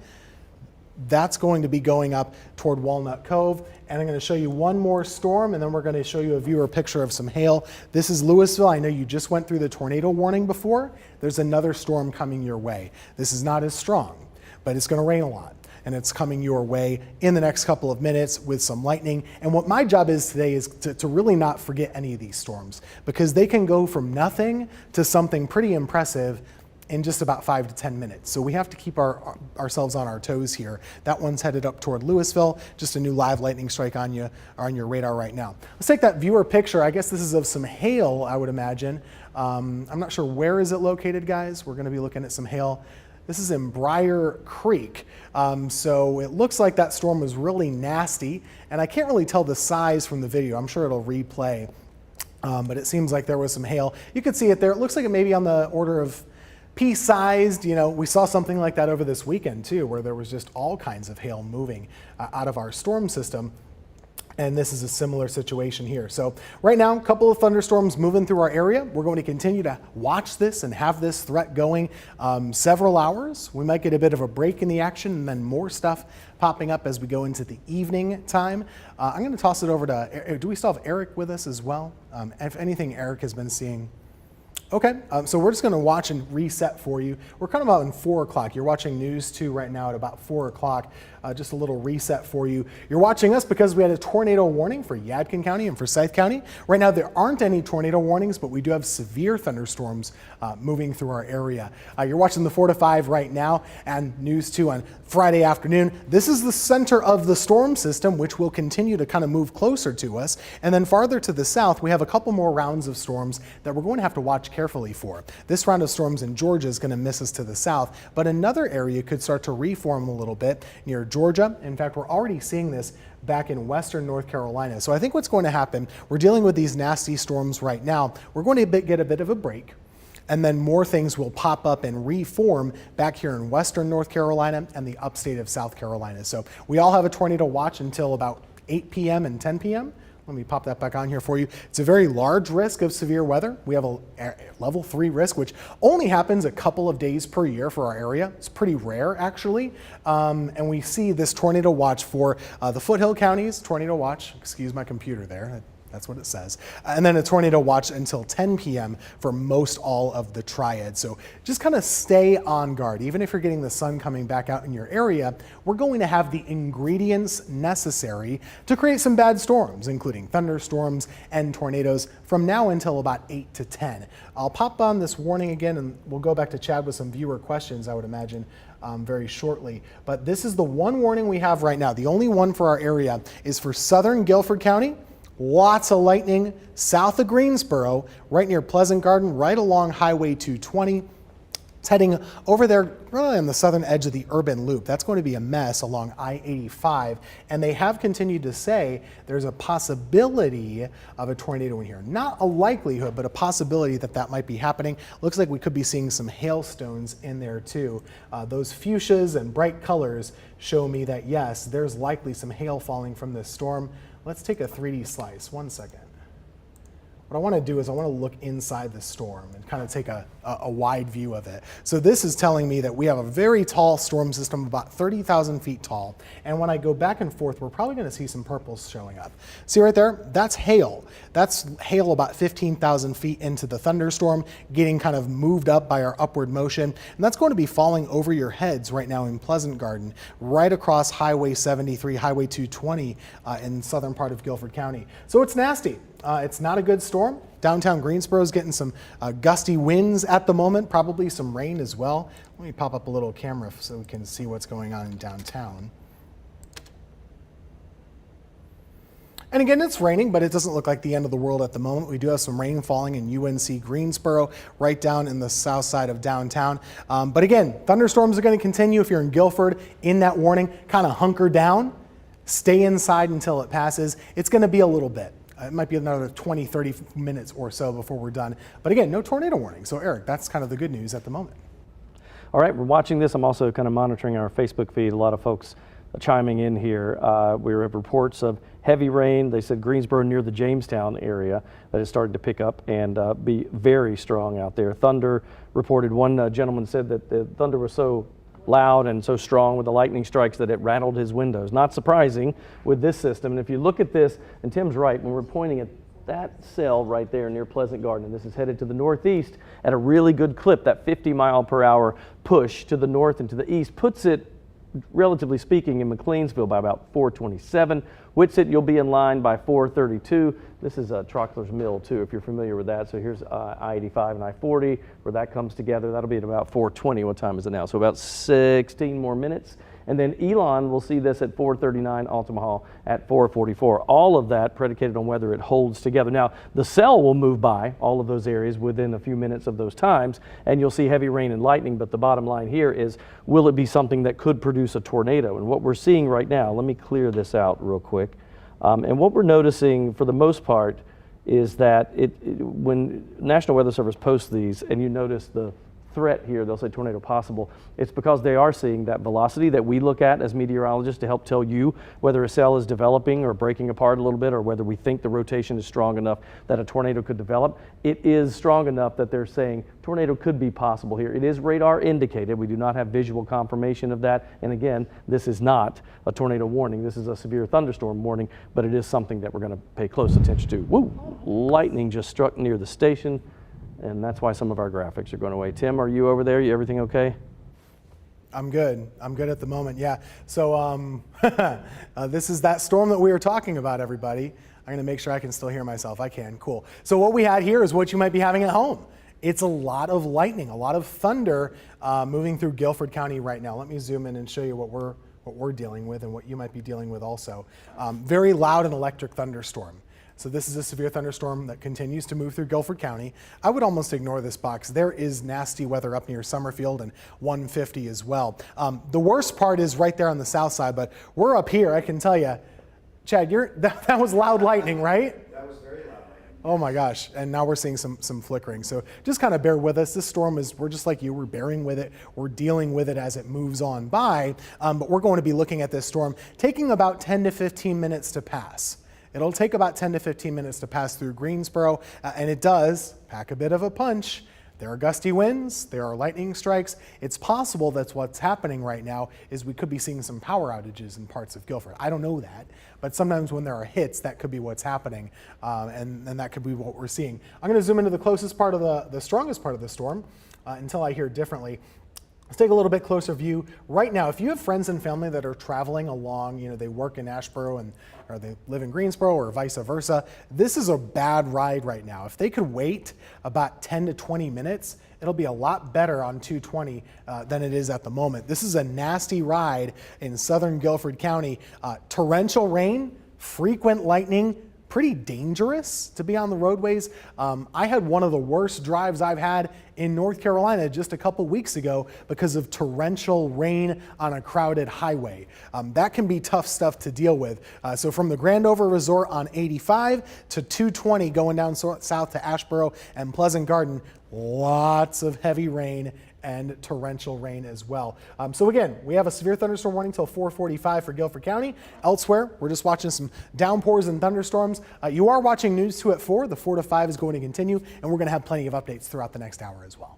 A: That's going to be going up toward Walnut Cove. And I'm going to show you one more storm, and then we're going to show you a viewer picture of some hail. This is Louisville. I know you just went through the tornado warning before. There's another storm coming your way. This is not as strong, but it's going to rain a lot. And it's coming your way in the next couple of minutes with some lightning. And what my job is today is to really not forget any of these storms, because they can go from nothing to something pretty impressive in just about 5 to 10 minutes. So we have to keep ourselves on our toes here. That one's headed up toward Louisville. Just a new live lightning strike on your radar right now. Let's take that viewer picture. I guess this is of some hail, I would imagine. I'm not sure where is it located, guys. We're gonna be looking at some hail. This is in Briar Creek. So it looks like that storm was really nasty, and I can't really tell the size from the video. I'm sure it'll replay, but it seems like there was some hail. You can see it there. It looks like it may be on the order of pea-sized. You know, we saw something like that over this weekend too, where there was just all kinds of hail moving out of our storm system. And this is a similar situation here. So right now, a couple of thunderstorms moving through our area. We're going to continue to watch this and have this threat going several hours. We might get a bit of a break in the action, and then more stuff popping up as we go into the evening time. I'm going to toss it over to, do we still have Eric with us as well? If anything Eric has been seeing. Okay, so we're just going to watch and reset for you. We're kind of about in 4 o'clock. You're watching News 2 right now at about 4 o'clock. Just a little reset for you. You're watching us because we had a tornado warning for Yadkin County and Forsyth County. Right now there aren't any tornado warnings, but we do have severe thunderstorms moving through our area. You're watching the 4 to 5 right now and News 2 on Friday afternoon. This is the center of the storm system, which will continue to kind of move closer to us. And then farther to the south, we have a couple more rounds of storms that we're going to have to watch carefully for. This round of storms in Georgia is going to miss us to the south, but another area could start to reform a little bit near Georgia. In fact, we're already seeing this back in western North Carolina. So I think what's going to happen, we're dealing with these nasty storms right now. We're going to get a bit of a break, and then more things will pop up and reform back here in western North Carolina and the upstate of South Carolina. So we all have a tornado watch until about 8 p.m. and 10 p.m. Let me pop that back on here for you. It's a very large risk of severe weather. We have a level 3 risk, which only happens a couple of days per year for our area. It's pretty rare, actually. And we see this tornado watch for the foothill counties. Tornado watch, excuse my computer there. That's what it says. And then a tornado watch until 10 p.m. for most all of the Triad. So just kind of stay on guard. Even if you're getting the sun coming back out in your area, we're going to have the ingredients necessary to create some bad storms, including thunderstorms and tornadoes from now until about 8 to 10. I'll pop on this warning again, and we'll go back to Chad with some viewer questions, I would imagine, very shortly. But this is the one warning we have right now. The only one for our area is for southern Guilford County. Lots of lightning south of Greensboro, right near Pleasant Garden, right along Highway 220. It's heading over there really on the southern edge of the urban loop. That's going to be a mess along I-85. And they have continued to say there's a possibility of a tornado in here. Not a likelihood, but a possibility that that might be happening. Looks like we could be seeing some hailstones in there too. Those fuchsias and bright colors show me that yes, there's likely some hail falling from this storm. Let's take a 3D slice. 1 second. What I want to do is I want to look inside the storm and kind of take a wide view of it. So this is telling me that we have a very tall storm system, about 30,000 feet tall. And when I go back and forth, we're probably going to see some purples showing up. See right there? That's hail. That's hail about 15,000 feet into the thunderstorm, getting kind of moved up by our upward motion. And that's going to be falling over your heads right now in Pleasant Garden, right across Highway 73, Highway 220 in southern part of Guilford County. So it's nasty. It's not a good storm. Downtown Greensboro is getting some gusty winds at the moment, probably some rain as well. Let me pop up a little camera so we can see what's going on in downtown. And again, it's raining, but it doesn't look like the end of the world at the moment. We do have some rain falling in UNC Greensboro, right down in the south side of downtown. But again, thunderstorms are going to continue. If you're in Guilford, in that warning, kind of hunker down, stay inside until it passes. It's going to be a little bit. It might be another 20, 30 minutes or so before we're done. But again, no tornado warning. So Eric, that's kind of the good news at the moment.
B: All right, we're watching this. I'm also kind of monitoring our Facebook feed. A lot of folks chiming in here. We have reports of heavy rain. They said Greensboro near the Jamestown area that has started to pick up and be very strong out there. Thunder reported. One gentleman said that the thunder was so loud and so strong with the lightning strikes that it rattled his windows. Not surprising with this system. And if you look at this, and Tim's right, when we're pointing at that cell right there near Pleasant Garden, and this is headed to the northeast at a really good clip, that 50-mile-per-hour push to the north and to the east puts it, relatively speaking, in McLeansville by about 427. Whitsett, you'll be in line by 432. This is Trockler's Mill, too, if you're familiar with that. So here's I-85 and I-40, where that comes together. That'll be at about 420. What time is it now? So about 16 more minutes. And then Elon will see this at 439, Altamaha at 444. All of that predicated on whether it holds together. Now, the cell will move by all of those areas within a few minutes of those times, and you'll see heavy rain and lightning, but the bottom line here is, will it be something that could produce a tornado? And what we're seeing right now, let me clear this out real quick. And what we're noticing for the most part is that when National Weather Service posts these, and you notice the threat here, they'll say tornado possible, it's because they are seeing that velocity that we look at as meteorologists to help tell you whether a cell is developing or breaking apart a little bit, or whether we think the rotation is strong enough that a tornado could develop. It is strong enough that they're saying tornado could be possible here. It is radar indicated. We do not have visual confirmation of that. And again, this is not a tornado warning. This is a severe thunderstorm warning, but it is something that we're going to pay close attention to. Woo! Lightning just struck near the station, and that's why some of our graphics are going away. Tim, are you over there? Everything okay?
A: I'm good. I'm good at the moment, yeah. So this is that storm that we were talking about, everybody. I'm going to make sure I can still hear myself. I can, cool. So what we had here is what you might be having at home. It's a lot of lightning, a lot of thunder moving through Guilford County right now. Let me zoom in and show you what we're dealing with and what you might be dealing with also. Very loud and electric thunderstorm. So this is a severe thunderstorm that continues to move through Guilford County. I would almost ignore this box. There is nasty weather up near Summerfield and 150 as well. The worst part is right there on the south side, but we're up here, I can tell you. Chad, that was loud lightning, right?
C: That was very loud lightning.
A: Oh my gosh, and now we're seeing some flickering. So just kind of bear with us. This storm we're just like you, we're bearing with it. We're dealing with it as it moves on by, but we're going to be looking at this storm taking about 10 to 15 minutes to pass. It'll take about 10 to 15 minutes to pass through Greensboro, and it does pack a bit of a punch. There are gusty winds, there are lightning strikes. It's possible that's what's happening right now is we could be seeing some power outages in parts of Guilford. I don't know that, but sometimes when there are hits, that could be what's happening, and that could be what we're seeing. I'm going to zoom into the closest part of the strongest part of the storm until I hear differently. Let's take a little bit closer view. Right now, if you have friends and family that are traveling along, they work in Asheboro or they live in Greensboro or vice versa, this is a bad ride right now. If they could wait about 10 to 20 minutes, it'll be a lot better on 220 than it is at the moment. This is a nasty ride in southern Guilford County. Torrential rain, frequent lightning, pretty dangerous to be on the roadways. I had one of the worst drives I've had in North Carolina just a couple weeks ago because of torrential rain on a crowded highway. That can be tough stuff to deal with. So from the Grandover Resort on 85 to 220 going down south to Asheboro and Pleasant Garden, lots of heavy rain and torrential rain as well. So again, we have a severe thunderstorm warning till 4:45 for Guilford County. Elsewhere, we're just watching some downpours and thunderstorms. You are watching News 2 at 4. The 4 to 5 is going to continue, and we're going to have plenty of updates throughout the next hour as well.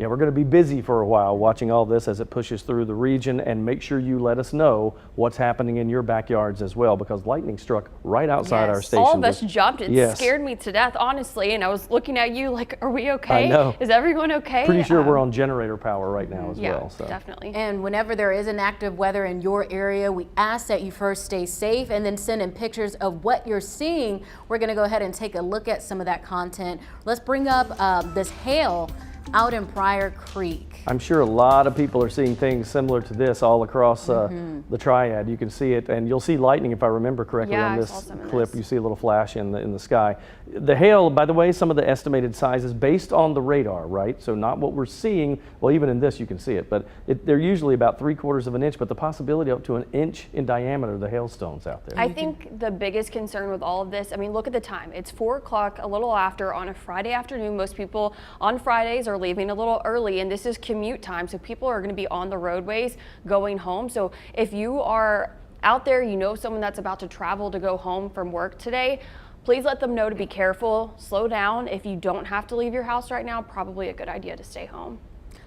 B: Yeah, we're going to be busy for a while watching all this as it pushes through the region, and make sure you let us know what's happening in your backyards as well, because lightning struck right outside our station.
D: All of us jumped. It scared me to death, honestly, and I was looking at you like, are we okay?
B: I know.
D: Is everyone okay?
B: Pretty sure we're on generator power right now as well. So.
D: Definitely.
E: And whenever there is an active weather in your area, we ask that you first stay safe and then send in pictures of what you're seeing. We're going to go ahead and take a look at some of that content. Let's bring up this hail out in Pryor Creek.
B: I'm sure a lot of people are seeing things similar to this all across the Triad. You can see it, and you'll see lightning, if I remember correctly, on this clip. You see a little flash in the sky. The hail, by the way, some of the estimated sizes based on the radar, right? So not what we're seeing. Well, even in this you can see it, but they're usually about 3/4 of an inch, but the possibility up to an inch in diameter, the hailstones out there.
D: I think the biggest concern with all of this, I mean, look at the time. It's 4 o'clock, a little after on a Friday afternoon. Most people on Fridays are leaving a little early, and this is commute time, so people are going to be on the roadways going home. So if you are out there, someone that's about to travel to go home from work today, please let them know to be careful, slow down. If you don't have to leave your house right now, probably a good idea to stay home.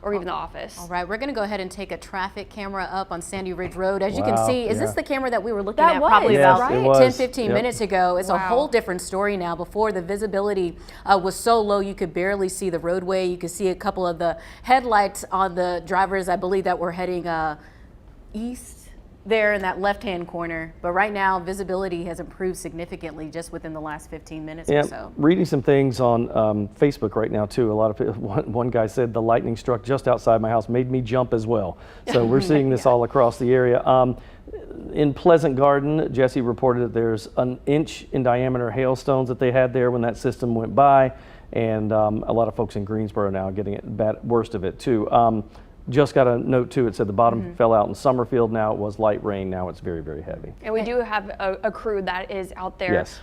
D: or even the office.
E: All right, we're going to go ahead and take a traffic camera up on Sandy Ridge Road. As you can
B: Wow,
E: see, is this
B: yeah.
E: the camera that we were looking
D: That
E: at
D: was,
E: probably
B: Yes,
E: about
B: it was.
E: 10, 15
B: Yep.
E: minutes ago? It's a
D: Wow.
E: whole different story now. Before, the visibility was so low you could barely see the roadway. You could see a couple of the headlights on the drivers, I believe, that were heading east there in that left-hand corner. But right now, visibility has improved significantly just within the last 15 minutes
B: Yeah,
E: or so.
B: reading some things on Facebook right now too. A lot of people, one guy said the lightning struck just outside my house, made me jump as well. So we're seeing this all across the area. In Pleasant Garden, Jesse reported that there's an inch in diameter hailstones that they had there when that system went by, and a lot of folks in Greensboro now getting it worst of it too. Just got a note too. It said the bottom fell out in Summerfield. Now it was light rain. Now it's very, very heavy.
D: And we do have a crew that is out there
B: Yes.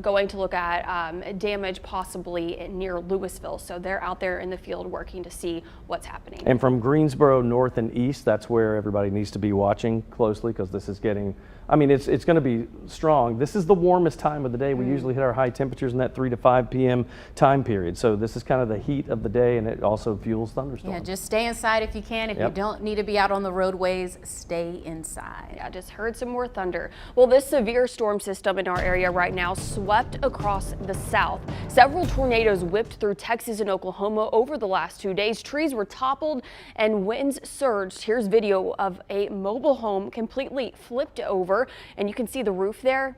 D: going to look at damage possibly near Louisville. So they're out there in the field working to see what's happening.
B: And from Greensboro north and east, that's where everybody needs to be watching closely, because this is getting, I mean, it's going to be strong. This is the warmest time of the day. We usually hit our high temperatures in that 3 to 5 p.m. time period. So this is kind of the heat of the day, and it also fuels thunderstorms.
E: Yeah, just stay inside if you can. If you
B: Yep.
E: don't need to be out on the roadways, stay inside.
D: Yeah, just heard some more thunder. Well, this severe storm system in our area right now swept across the south. Several tornadoes whipped through Texas and Oklahoma over the last 2 days. Trees were toppled and winds surged. Here's video of a mobile home completely flipped over, and you can see the roof there.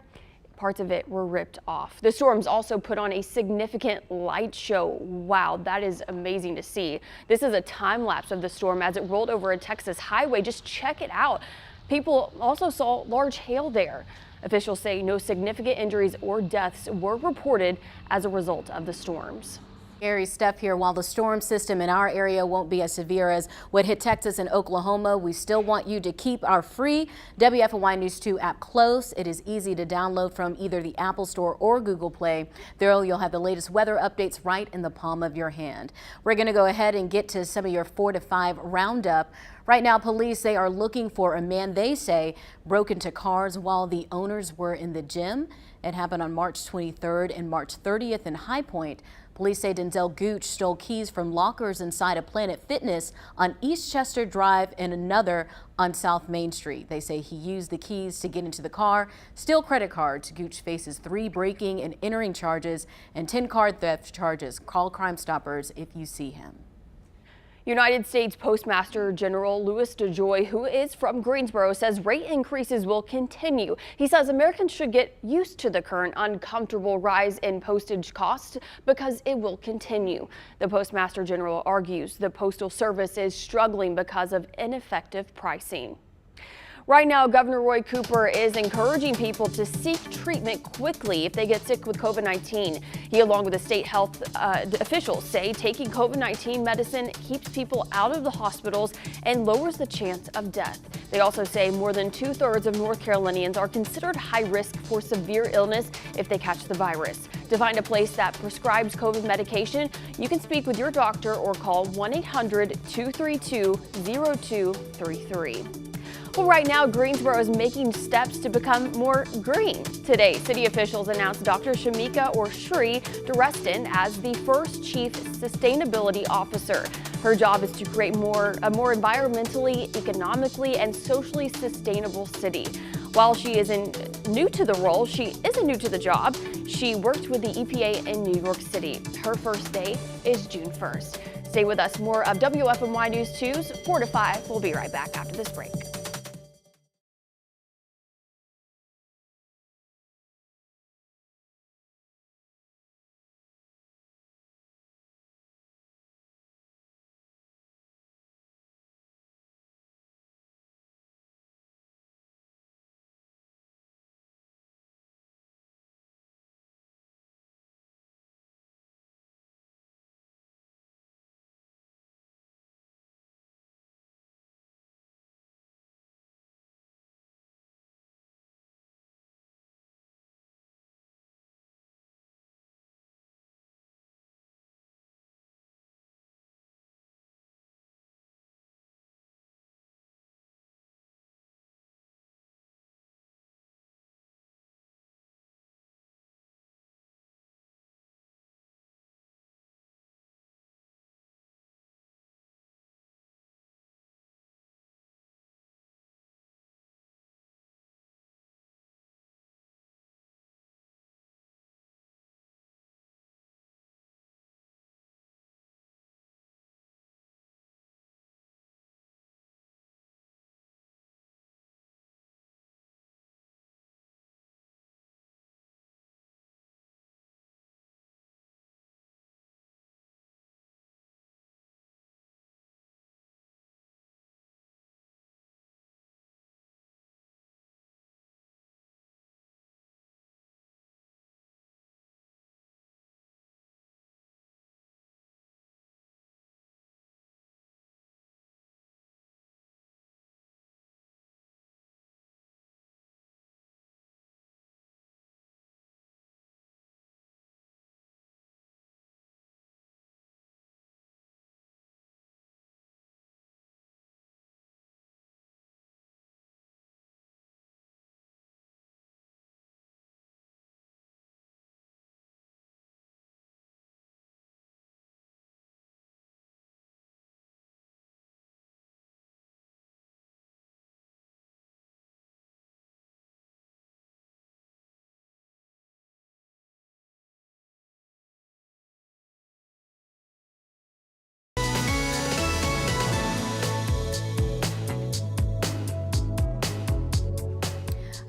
D: Parts of it were ripped off. The storms also put on a significant light show. Wow, that is amazing to see. This is a time lapse of the storm as it rolled over a Texas highway. Just check it out. People also saw large hail there. Officials say no significant injuries or deaths were reported as a result of the storms.
E: Scary stuff here. While the storm system in our area won't be as severe as what hit Texas and Oklahoma, we still want you to keep our free WFMY News 2 app close. It is easy to download from either the Apple Store or Google Play. There you'll have the latest weather updates right in the palm of your hand. We're going to go ahead and get to some of your 4 to 5 roundup. Right now, police, they are looking for a man they say broke into cars while the owners were in the gym. It happened on March 23rd and March 30th in High Point. Police say Denzel Gooch stole keys from lockers inside a Planet Fitness on East Chester Drive and another on South Main Street. They say he used the keys to get into the car, steal credit cards. Gooch faces 3 breaking and entering charges and 10 card theft charges. Call Crime Stoppers if you see him.
D: United States Postmaster General Louis DeJoy, who is from Greensboro, says rate increases will continue. He says Americans should get used to the current uncomfortable rise in postage costs because it will continue. The Postmaster General argues the Postal Service is struggling because of ineffective pricing. Right now, Governor Roy Cooper is encouraging people to seek treatment quickly if they get sick with COVID-19. He, along with the state health officials, say taking COVID-19 medicine keeps people out of the hospitals and lowers the chance of death. They also say more than 2/3 of North Carolinians are considered high risk for severe illness if they catch the virus. To find a place that prescribes COVID medication, you can speak with your doctor or call 1-800-232-0233. Well, right now, Greensboro is making steps to become more green. Today, city officials announced Dr. Shamika or Shri Dureston as the first chief sustainability officer. Her job is to create a more environmentally, economically, and socially sustainable city. While she isn't new to the role, she isn't new to the job. She worked with the EPA in New York City. Her first day is June 1st. Stay with us. More of WFMY News 2's 4 to 5. We'll be right back after this break.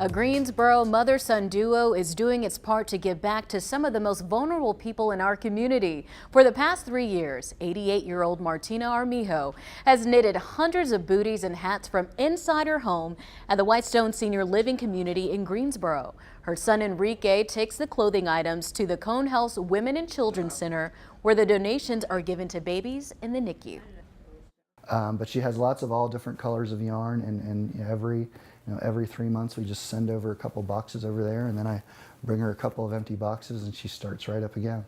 E: A Greensboro mother-son duo is doing its part to give back to some of the most vulnerable people in our community. For the past 3 years, 88-year-old Martina Armijo has knitted hundreds of booties and hats from inside her home at the Whitestone Senior Living Community in Greensboro. Her son Enrique takes the clothing items to the Cone Health's Women and Children's Center, where the donations are given to babies in the NICU.
F: But she has lots of all different colors of yarn, and every 3 months we just send over a couple boxes over there, and then I bring her a couple of empty boxes and she starts right up again.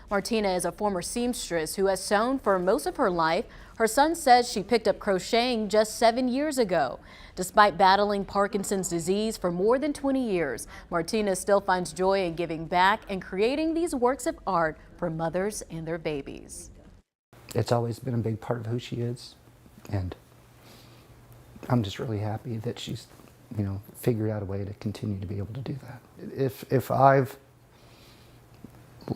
E: Martina is a former seamstress who has sewn for most of her life. Her son says she picked up crocheting just 7 years ago. Despite battling Parkinson's disease for more than 20 years, Martina still finds joy in giving back and creating these works of art for mothers and their babies.
F: It's always been a big part of who she is, and I'm just really happy that she's, figured out a way to continue to be able to do that. If I've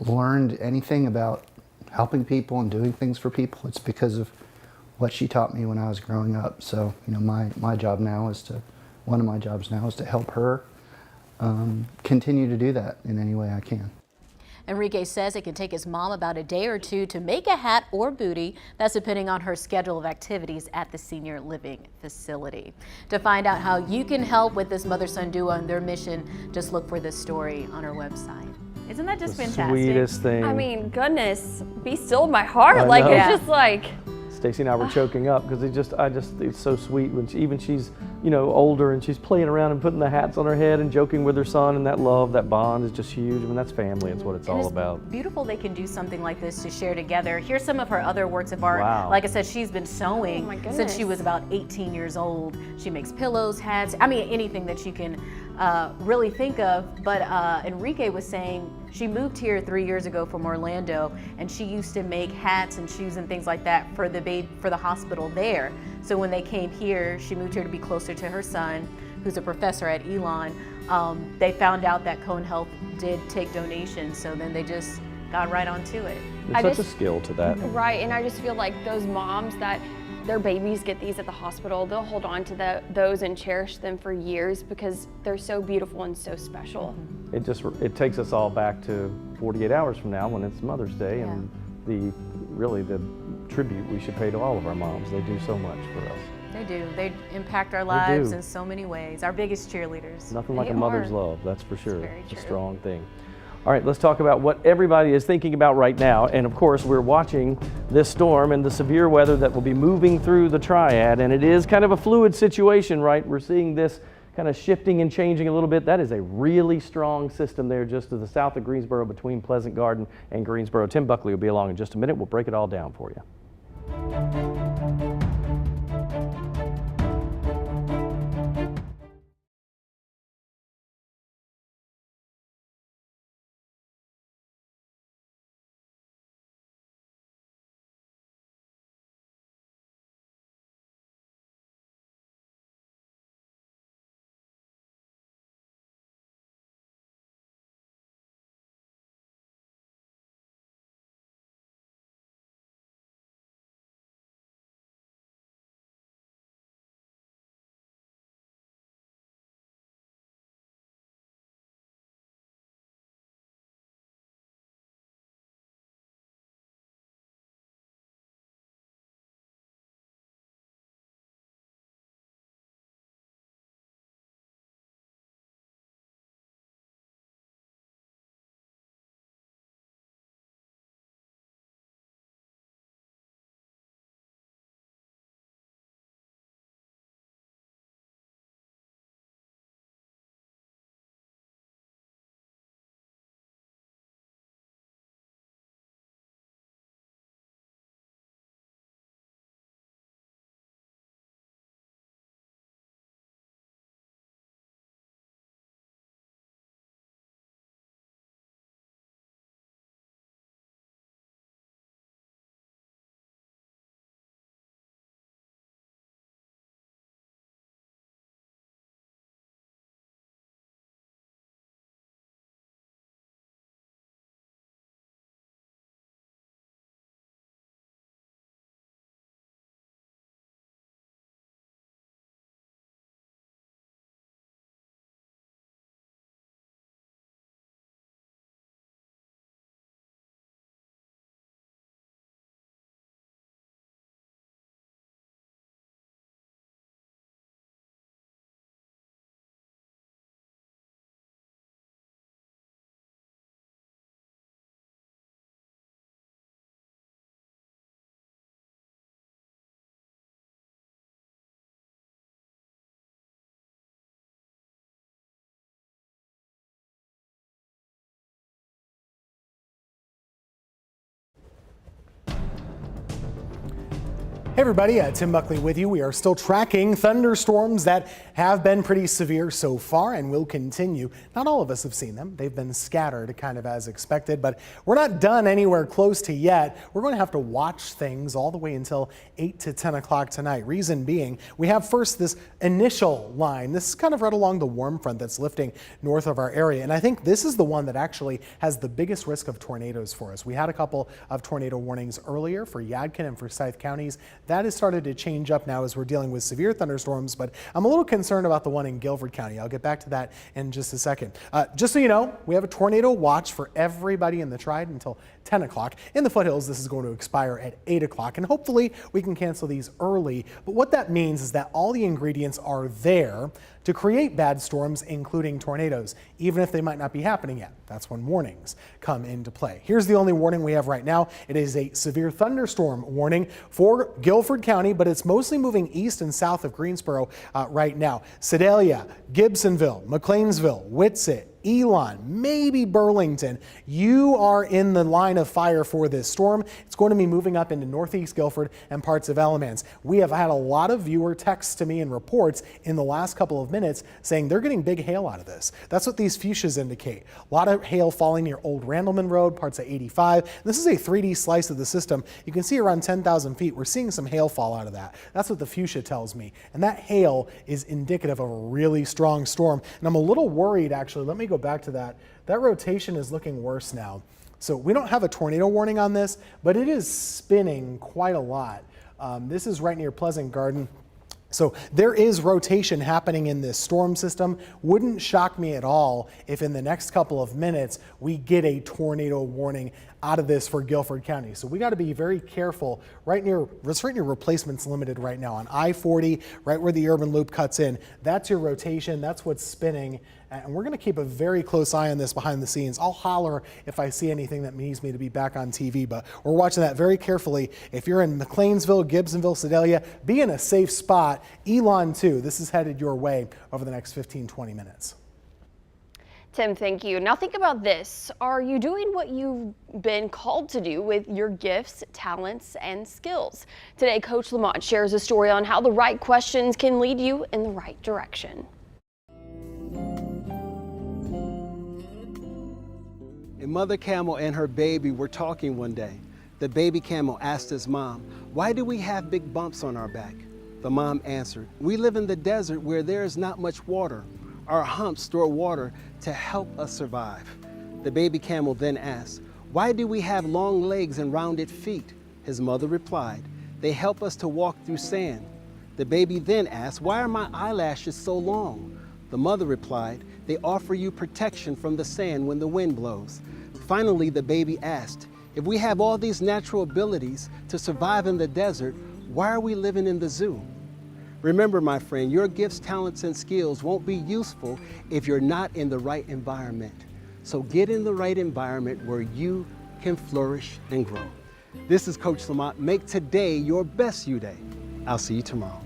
F: learned anything about helping people and doing things for people, it's because of what she taught me when I was growing up. So, my job now is one of my jobs now is to help her continue to do that in any way I can.
E: Enrique says it can take his mom about a day or two to make a hat or booty. That's depending on her schedule of activities at the senior living facility. To find out how you can help with this mother-son duo and their mission, just look for this story on our website. Isn't that just fantastic?
B: Sweetest thing.
D: I mean, goodness, be still my heart.
B: I
D: Like,
B: know.
D: it's just like,
B: Stacy and I were choking up because it's so sweet when she's older and she's playing around and putting the hats on her head and joking with her son, and that love, that bond is just huge. I mean, that's family. It's what it's all about.
E: Beautiful they can do something like this to share together. Here's some of her other works of art.
B: Wow.
E: Like I said, she's been sewing
D: Oh my
E: since she
D: goodness.
E: was about 18 years old. She makes pillows, hats, I mean anything that you can really think of. But Enrique was saying she moved here 3 years ago from Orlando, and she used to make hats and shoes and things like that for the hospital there. So when they came here, she moved here to be closer to her son, who's a professor at Elon. They found out that Cone Health did take donations, so then they just got right onto it.
B: There's such a skill to that.
D: right, and I just feel like those moms that their babies get these at the hospital, they'll hold on to those and cherish them for years because they're so beautiful and so special.
B: It takes us all back to 48 hours from now when it's Mother's Day, and the tribute we should pay to all of our moms. They do so much for us.
E: They do. They impact our lives in so many ways. Our biggest cheerleaders.
B: Nothing like
D: They
B: a mother's
D: are.
B: love, that's for sure.
E: very
B: It's a
E: true.
B: strong thing. All right, let's talk about what everybody is thinking about right now. And of course, we're watching this storm and the severe weather that will be moving through the Triad. And it is kind of a fluid situation, right? We're seeing this kind of shifting and changing a little bit. That is a really strong system there just to the south of Greensboro between Pleasant Garden and Greensboro. Tim Buckley will be along in just a minute. We'll break it all down for you.
A: Hey everybody, Tim Buckley with you. We are still tracking thunderstorms that have been pretty severe so far and will continue. Not all of us have seen them. They've been scattered kind of as expected, but we're not done anywhere close to yet. We're going to have to watch things all the way until 8 to 10 o'clock tonight. Reason being, we have first this initial line. This is kind of right along the warm front that's lifting north of our area. And I think this is the one that actually has the biggest risk of tornadoes for us. We had a couple of tornado warnings earlier for Yadkin and Forsyth counties. That has started to change up now as we're dealing with severe thunderstorms, but I'm a little concerned about the one in Guilford County. I'll get back to that in just a second. Just so you know, we have a tornado watch for everybody in the Triad until 10 o'clock. In the foothills, this is going to expire at 8 o'clock, and hopefully we can cancel these early. But what that means is that all the ingredients are there to create bad storms, including tornadoes, even if they might not be happening yet. That's when warnings come into play. Here's the only warning we have right now. It is a severe thunderstorm warning for Guilford County, but it's mostly moving east and south of Greensboro right now. Sedalia, Gibsonville, McLeansville, Whitsett, Elon, maybe Burlington. You are in the line of fire for this storm. It's going to be moving up into northeast Guilford and parts of Alamance. We have had a lot of viewer texts to me and reports in the last couple of minutes saying they're getting big hail out of this. That's what these fuchsias indicate. A lot of hail falling near Old Randleman Road, parts of 85. This is a 3D slice of the system. You can see around 10,000 feet. We're seeing some hail fall out of that. That's what the fuchsia tells me. And that hail is indicative of a really strong storm. And I'm a little worried, actually. Let me go back to that. That rotation is looking worse now. So we don't have a tornado warning on this, but it is spinning quite a lot. This is right near Pleasant Garden. So there is rotation happening in this storm system. Wouldn't shock me at all if in the next couple of minutes we get a tornado warning out of this for Guilford County. So we got to be very careful right near Replacements Limited right now on I-40, right where the urban loop cuts in. That's your rotation. That's what's spinning. And we're going to keep a very close eye on this behind the scenes. I'll holler if I see anything that needs me to be back on TV, but we're watching that very carefully. If you're in McLeansville, Gibsonville, Sedalia, be in a safe spot. Elon too. This is headed your way over the next 15-20 minutes.
D: Tim, thank you. Now think about this. Are you doing what you've been called to do with your gifts, talents, and skills? Today, Coach Lamont shares a story on how the right questions can lead you in the right direction.
G: A mother camel and her baby were talking one day. The baby camel asked his mom, "Why do we have big bumps on our back?" The mom answered, "We live in the desert where there is not much water. Our humps store water to help us survive." The baby camel then asked, "Why do we have long legs and rounded feet?" His mother replied, "They help us to walk through sand." The baby then asked, "Why are my eyelashes so long?" The mother replied, "They offer you protection from the sand when the wind blows." Finally, the baby asked, "If we have all these natural abilities to survive in the desert, why are we living in the zoo?" Remember, my friend, your gifts, talents, and skills won't be useful if you're not in the right environment. So get in the right environment where you can flourish and grow. This is Coach Lamont. Make today your best you day. I'll see you tomorrow.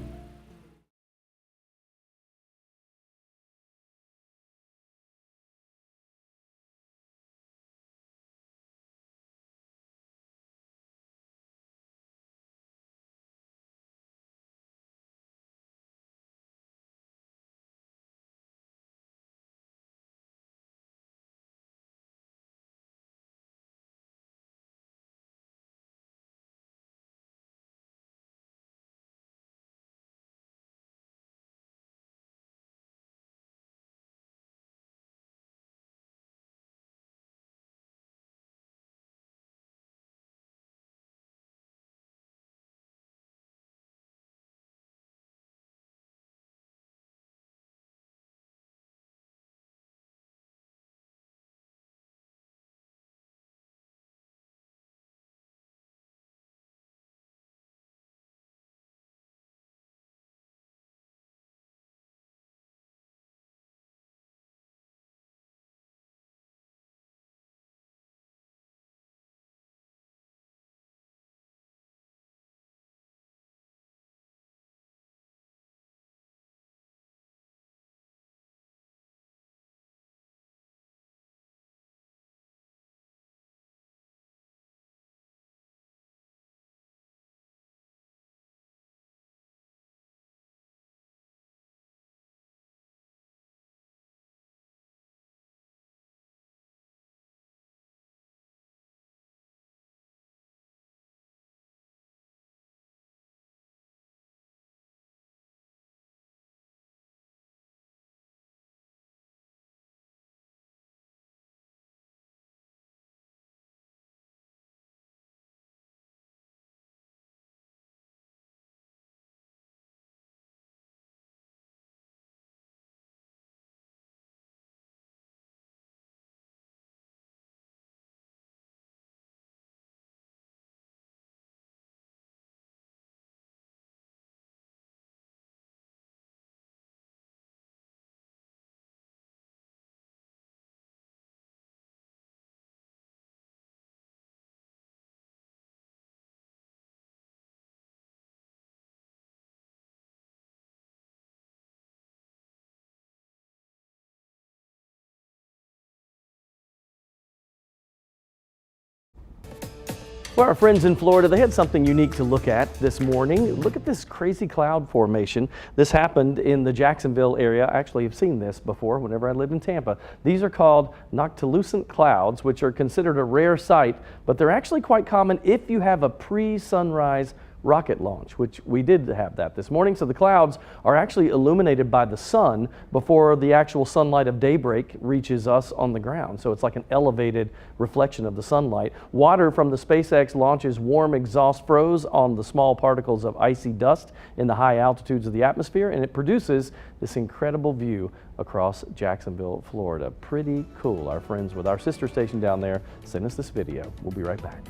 B: Well, our friends in Florida, they had something unique to look at this morning. Look at this crazy cloud formation. This happened in the Jacksonville area. I actually have seen this before whenever I lived in Tampa. These are called noctilucent clouds, which are considered a rare sight, but they're actually quite common if you have a pre-sunrise rocket launch, which we did have that this morning. So the clouds are actually illuminated by the sun before the actual sunlight of daybreak reaches us on the ground. So it's like an elevated reflection of the sunlight. Water from the SpaceX launch's warm exhaust froze on the small particles of icy dust in the high altitudes of the atmosphere, and it produces this incredible view across Jacksonville, Florida. Pretty cool. Our friends with our sister station down there sent us this video. We'll be right back.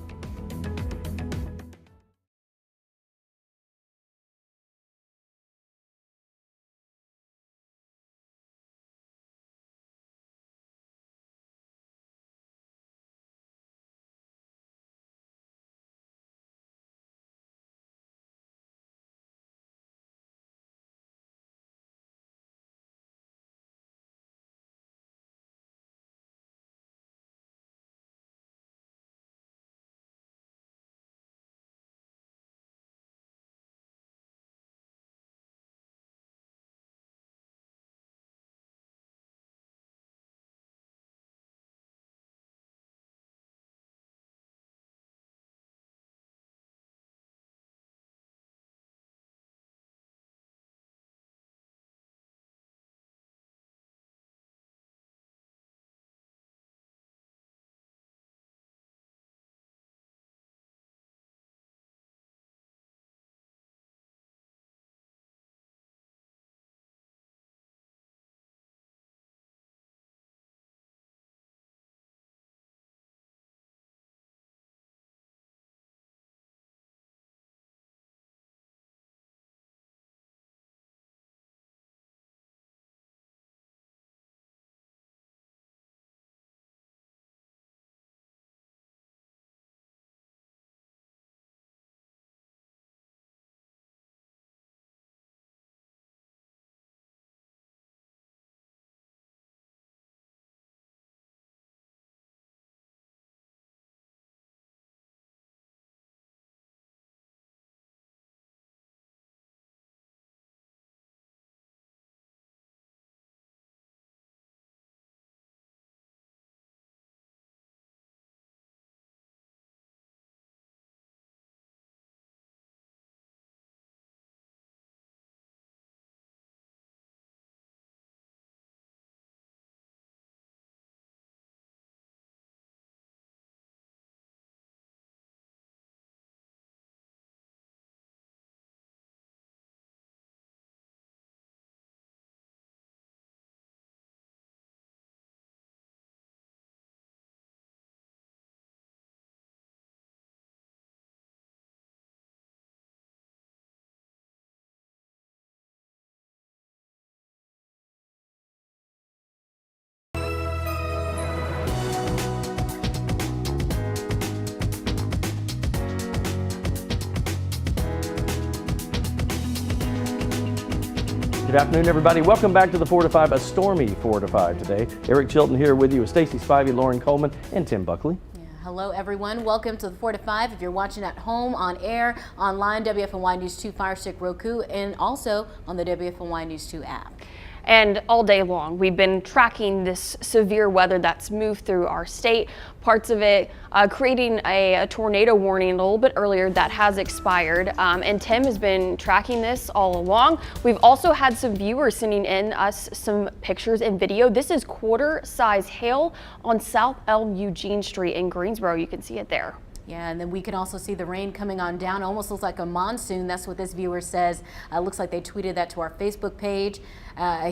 B: Good afternoon, everybody. Welcome back to the 4 to 5, a stormy 4 to 5 today. Eric Chilton here with you with Stacy Spivey, Lauren Coleman, and Tim Buckley.
E: Hello, everyone. Welcome to the 4 to 5. If you're watching at home, on air, online, WFMY News 2 Fire Stick Roku, and also on the WFMY News 2 app.
D: And all day long, we've been tracking this severe weather that's moved through our state, parts of it creating a tornado warning a little bit earlier that has expired. And Tim has been tracking this all along. We've also had some viewers sending in us some pictures and video. This is quarter-size hail on South Elm Eugene Street in Greensboro. You can see it there.
E: Yeah, and then we can also see the rain coming on down. It almost looks like a monsoon. That's what this viewer says. Looks like they tweeted that to our Facebook page.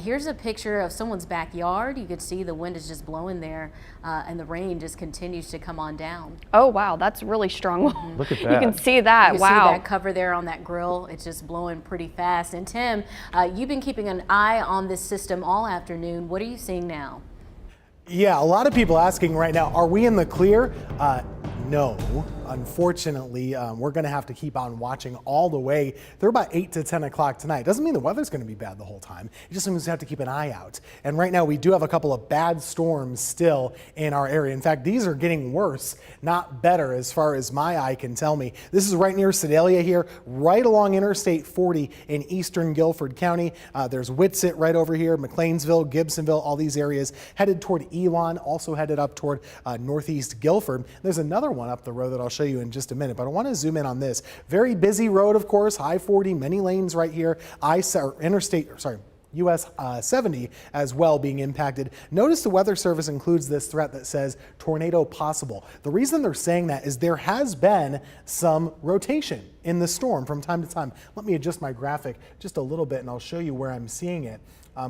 E: Here's a picture of someone's backyard. You could see the wind is just blowing there, and the rain just continues to come on down.
D: Oh, wow, that's really strong.
B: Look at that.
D: You can see that.
E: You
D: wow.
E: see that cover there on that grill. It's just blowing pretty fast. And Tim, you've been keeping an eye on this system all afternoon. What are you seeing now?
A: Yeah, a lot of people asking right now, are we in the clear? No. unfortunately, we're going to have to keep on watching all the way through about 8 to 10 o'clock tonight. Doesn't mean the weather's going to be bad the whole time. It just means we have to keep an eye out. And right now we do have a couple of bad storms still in our area. In fact, these are getting worse, not better as far as my eye can tell me. This is right near Sedalia here, right along Interstate 40 in eastern Guilford County. There's Whitsett right over here, McLeansville, Gibsonville, all these areas headed toward Elon, also headed up toward northeast Guilford. There's another one up the road that I'll show you in just a minute, but I want to zoom in on this. Very busy road, of course, I-40, many lanes right here, US 70 as well being impacted. Notice the Weather Service includes this threat that says tornado possible. The reason they're saying that is there has been some rotation in the storm from time to time. Let me adjust my graphic just a little bit and I'll show you where I'm seeing it.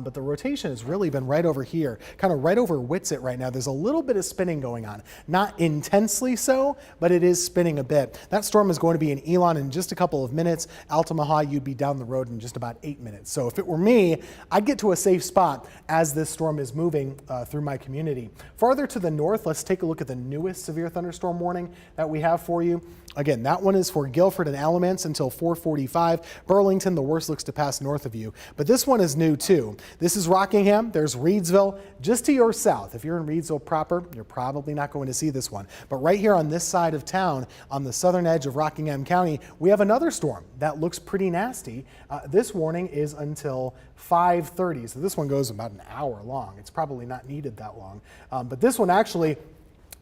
A: But the rotation has really been right over here, kind of right over Whitsett right now. There's a little bit of spinning going on. Not intensely so, but it is spinning a bit. That storm is going to be in Elon in just a couple of minutes. Altamaha, you'd be down the road in just about 8 minutes. So if it were me, I'd get to a safe spot as this storm is moving through my community. Farther to the north, let's take a look at the newest severe thunderstorm warning that we have for you. Again, that one is for Guilford and Alamance until 4:45. Burlington, the worst looks to pass north of you. But this one is new too. This is Rockingham. There's Reedsville just to your south. If you're in Reedsville proper, you're probably not going to see this one. But right here on this side of town, on the southern edge of Rockingham County, we have another storm that looks pretty nasty. This warning is until 5:30. So this one goes about an hour long. It's probably not needed that long. But this one actually,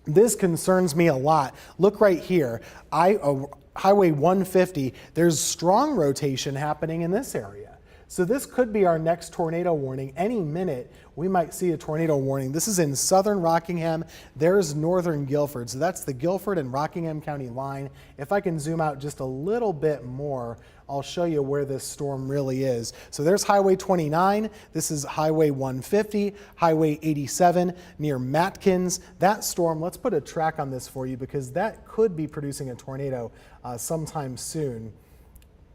A: this concerns me a lot. Look right here, Highway 150, there's strong rotation happening in this area. So this could be our next tornado warning. Any minute, we might see a tornado warning. This is in southern Rockingham. There's northern Guilford. So that's the Guilford and Rockingham County line. If I can zoom out just a little bit more, I'll show you where this storm really is. So there's Highway 29. This is Highway 150, Highway 87 near Matkins. That storm, let's put a track on this for you because that could be producing a tornado sometime soon.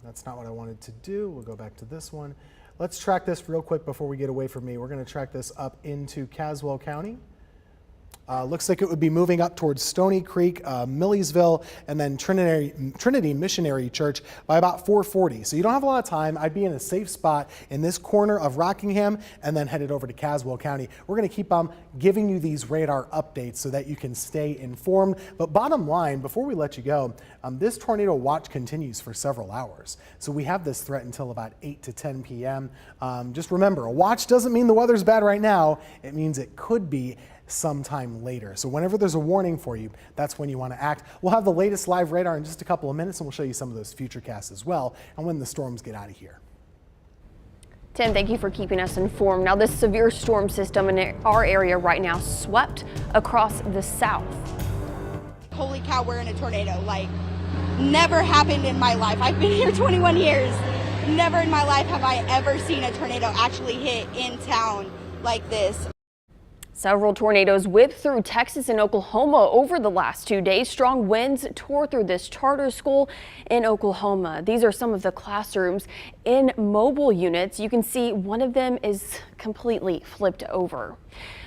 A: That's not what I wanted to do. We'll go back to this one. Let's track this real quick before we get away from me. We're going to track this up into Caswell County. Looks like it would be moving up towards Stony Creek, Millersville, and then Trinity Missionary Church by about 4:40. So you don't have a lot of time. I'd be in a safe spot in this corner of Rockingham and then headed over to Caswell County. We're going to keep on giving you these radar updates so that you can stay informed. But bottom line, before we let you go, this tornado watch continues for several hours. So we have this threat until about 8 to 10 p.m. Just remember, a watch doesn't mean the weather's bad right now. It means it could be sometime later. So whenever there's a warning for you, that's when you want to act. We'll have the latest live radar in just a couple of minutes, and we'll show you some of those future casts as well and when the storms get out of here.
D: Tim, thank you for keeping us informed. Now, this severe storm system in our area right now swept across the south.
H: Holy cow, we're in a tornado. Like, never happened in my life. I've been here 21 years. Never in my life have I ever seen a tornado actually hit in town like this.
D: Several tornadoes whipped through Texas and Oklahoma over the last 2 days. Strong winds tore through this charter school in Oklahoma. These are some of the classrooms in mobile units. You can see one of them is completely flipped over.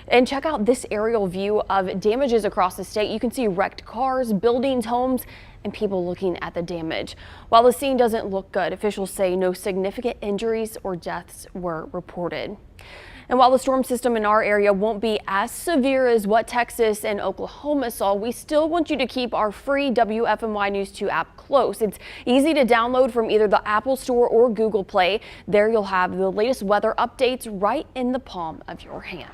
D: And check out this aerial view of damages across the state. You can see wrecked cars, buildings, homes, and people looking at the damage. While the scene doesn't look good, officials say no significant injuries or deaths were reported. And while the storm system in our area won't be as severe as what Texas and Oklahoma saw, we still want you to keep our free WFMY News 2 app close. It's easy to download from either the Apple Store or Google Play. There you'll have the latest weather updates right in the palm of your hand.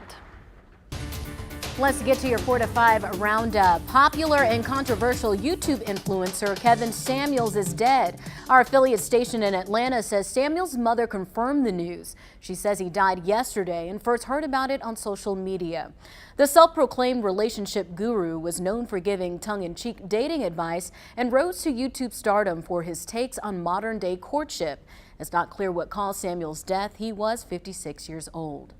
E: Let's get to your 4 to 5 roundup. Popular and controversial YouTube influencer Kevin Samuels is dead. Our affiliate station in Atlanta says Samuels' mother confirmed the news. She says he died yesterday and first heard about it on social media. The self-proclaimed relationship guru was known for giving tongue-in-cheek dating advice and rose to YouTube stardom for his takes on modern-day courtship. It's not clear what caused Samuels' death. He was 56 years old.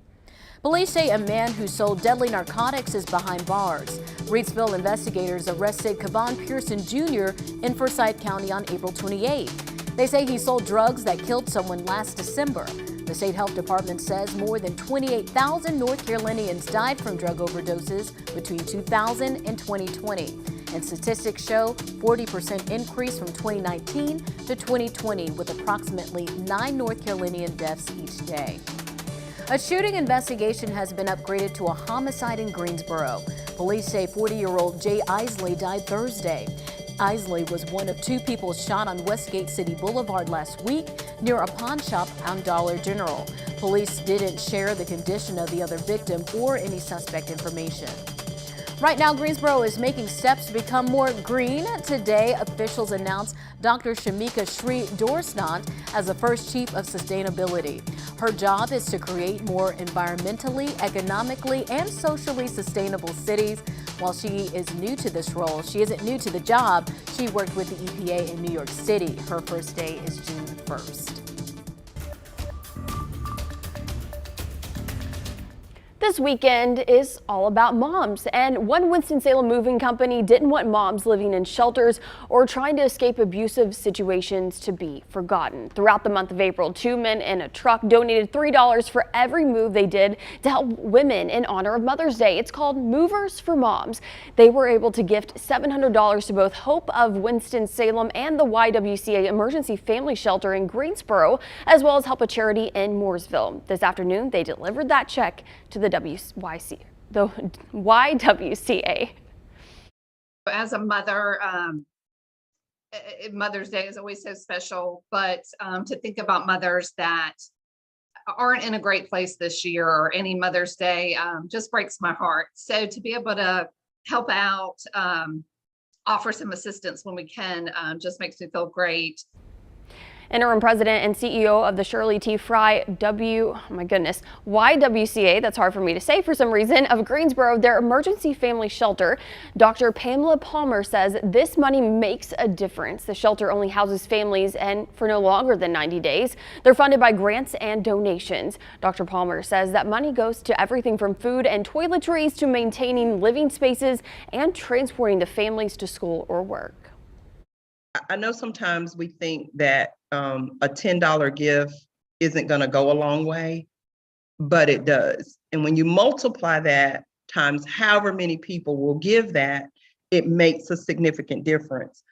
E: Police say a man who sold deadly narcotics is behind bars. Reidsville investigators arrested Kevon Pearson Jr. in Forsyth County on April 28. They say he sold drugs that killed someone last December. The state health department says more than 28,000 North Carolinians died from drug overdoses between 2000 and 2020. And statistics show 40% increase from 2019 to 2020, with approximately 9 North Carolinian deaths each day. A shooting investigation has been upgraded to a homicide in Greensboro. Police say 40-year-old Jay Isley died Thursday. Isley was one of 2 people shot on Westgate City Boulevard last week near a pawn shop on Dollar General. Police didn't share the condition of the other victim or any suspect information. Right now, Greensboro is making steps to become more green. Today, officials announced Dr. Shamika Shri Dorsnant as the first chief of sustainability. Her job is to create more environmentally, economically, and socially sustainable cities. While she is new to this role, she isn't new to the job. She worked with the EPA in New York City. Her first day is June 1st.
D: This weekend is all about moms, and one Winston-Salem moving company didn't want moms living in shelters or trying to escape abusive situations to be forgotten. Throughout the month of April, 2 men in a truck donated $3 for every move they did to help women in honor of Mother's Day. It's called Movers for Moms. They were able to gift $700 to both Hope of Winston-Salem and the YWCA Emergency Family Shelter in Greensboro, as well as help a charity in Mooresville. This afternoon, they delivered that check to the YWCA.
I: As a mother, Mother's Day is always so special, but to think about mothers that aren't in a great place this year or any Mother's Day just breaks my heart. So to be able to help out, offer some assistance when we can, just makes me feel great.
D: Interim president and CEO of the Shirley T. Fry YWCA, that's hard for me to say for some reason, of Greensboro, their emergency family shelter, Dr. Pamela Palmer says this money makes a difference. The shelter only houses families and for no longer than 90 days. They're funded by grants and donations. Dr. Palmer says that money goes to everything from food and toiletries to maintaining living spaces and transporting the families to school or work.
J: I know sometimes we think that a $10 gift isn't going to go a long way, but it does. And when you multiply that times however many people will give that, it makes a significant difference.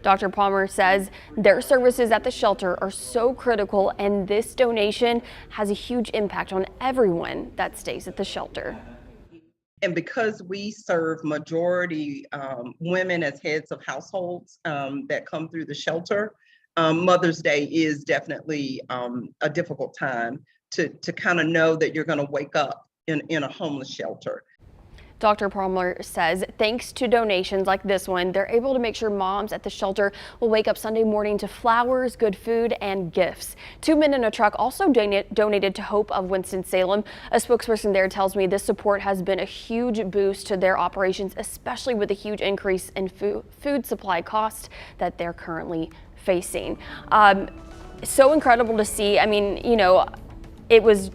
D: Dr. Palmer says their services at the shelter are so critical, and this donation has a huge impact on everyone that stays at the shelter.
J: And because we serve majority women as heads of households that come through the shelter, Mother's Day is definitely a difficult time to kind of know that you're going to wake up in a homeless shelter.
D: Dr. Palmer says thanks to donations like this one, they're able to make sure moms at the shelter will wake up Sunday morning to flowers, good food, and gifts. 2 men in a truck also donated to Hope of Winston-Salem. A spokesperson there tells me this support has been a huge boost to their operations, especially with a huge increase in food supply costs that they're currently facing. So incredible to see. I mean, you know, it was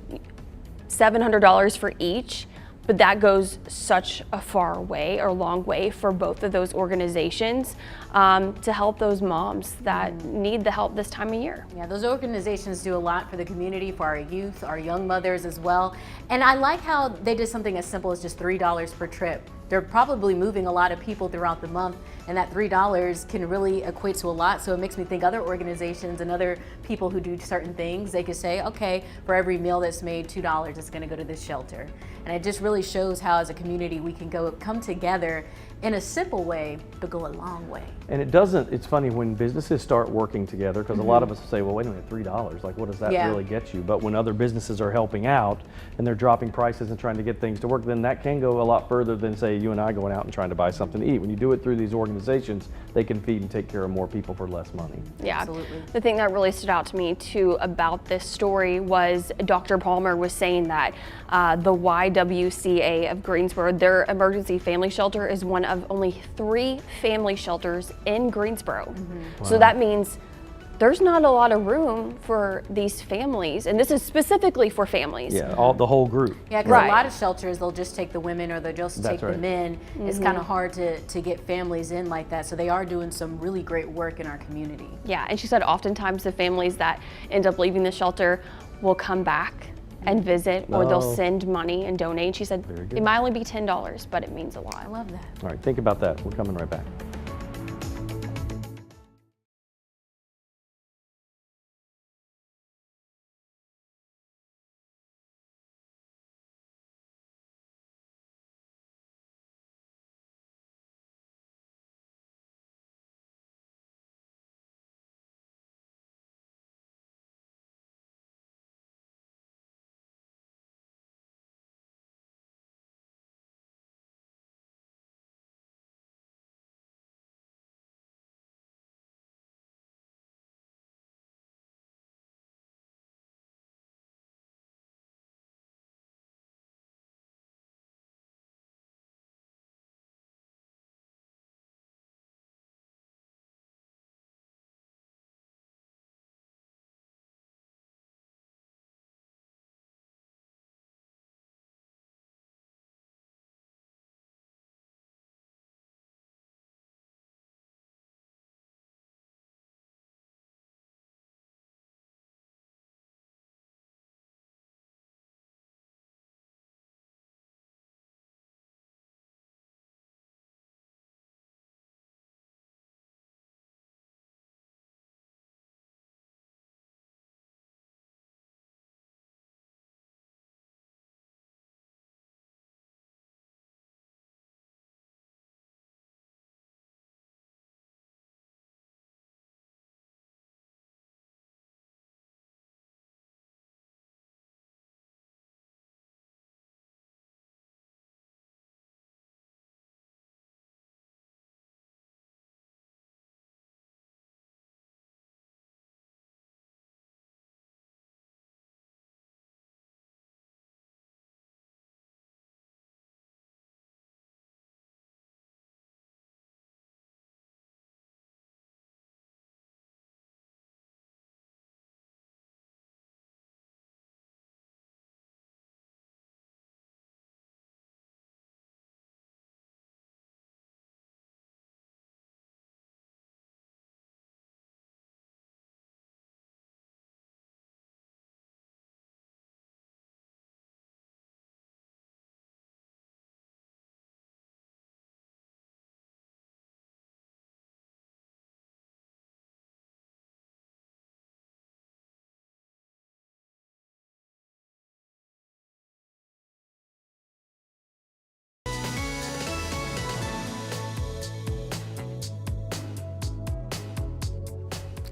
D: $700 for each. But that goes such a far way or long way for both of those organizations to help those moms that need the help this time of year.
E: Yeah, those organizations do a lot for the community, for our youth, our young mothers as well. And I like how they did something as simple as just $3 per trip. They're probably moving a lot of people throughout the month, and that $3 can really equate to a lot. So it makes me think other organizations and other people who do certain things, they could say, okay, for every meal that's made, $2 is going to go to this shelter. And it just really shows how as a community we can come together in a simple way, but go a long way.
B: And it's funny when businesses start working together, because a lot of us say, well, wait a minute, $3, like what does that really get you? But when other businesses are helping out and they're dropping prices and trying to get things to work, then that can go a lot further than say you and I going out and trying to buy something to eat. When you do it through these organizations, they can feed and take care of more people for less money.
D: Yeah,
E: absolutely.
D: The thing that really stood out to me too about this story was Dr. Palmer was saying that the YWCA of Greensboro, their emergency family shelter is one of only 3 family shelters in Greensboro.
B: Wow.
D: So that means there's not a lot of room for these families, and this is specifically for families.
B: Yeah, the whole group.
E: Yeah, because a lot of shelters, they'll just take the women or they'll just take the men. It's kind of hard to get families in like that, so they are doing some really great work in our community.
D: Yeah, and she said oftentimes the families that end up leaving the shelter will come back and visit, or they'll
B: Oh.
D: send money and donate. She said
B: Very good.
D: it might only be $10, but it means a lot.
E: I love that.
B: All right, think about that. We're coming right back.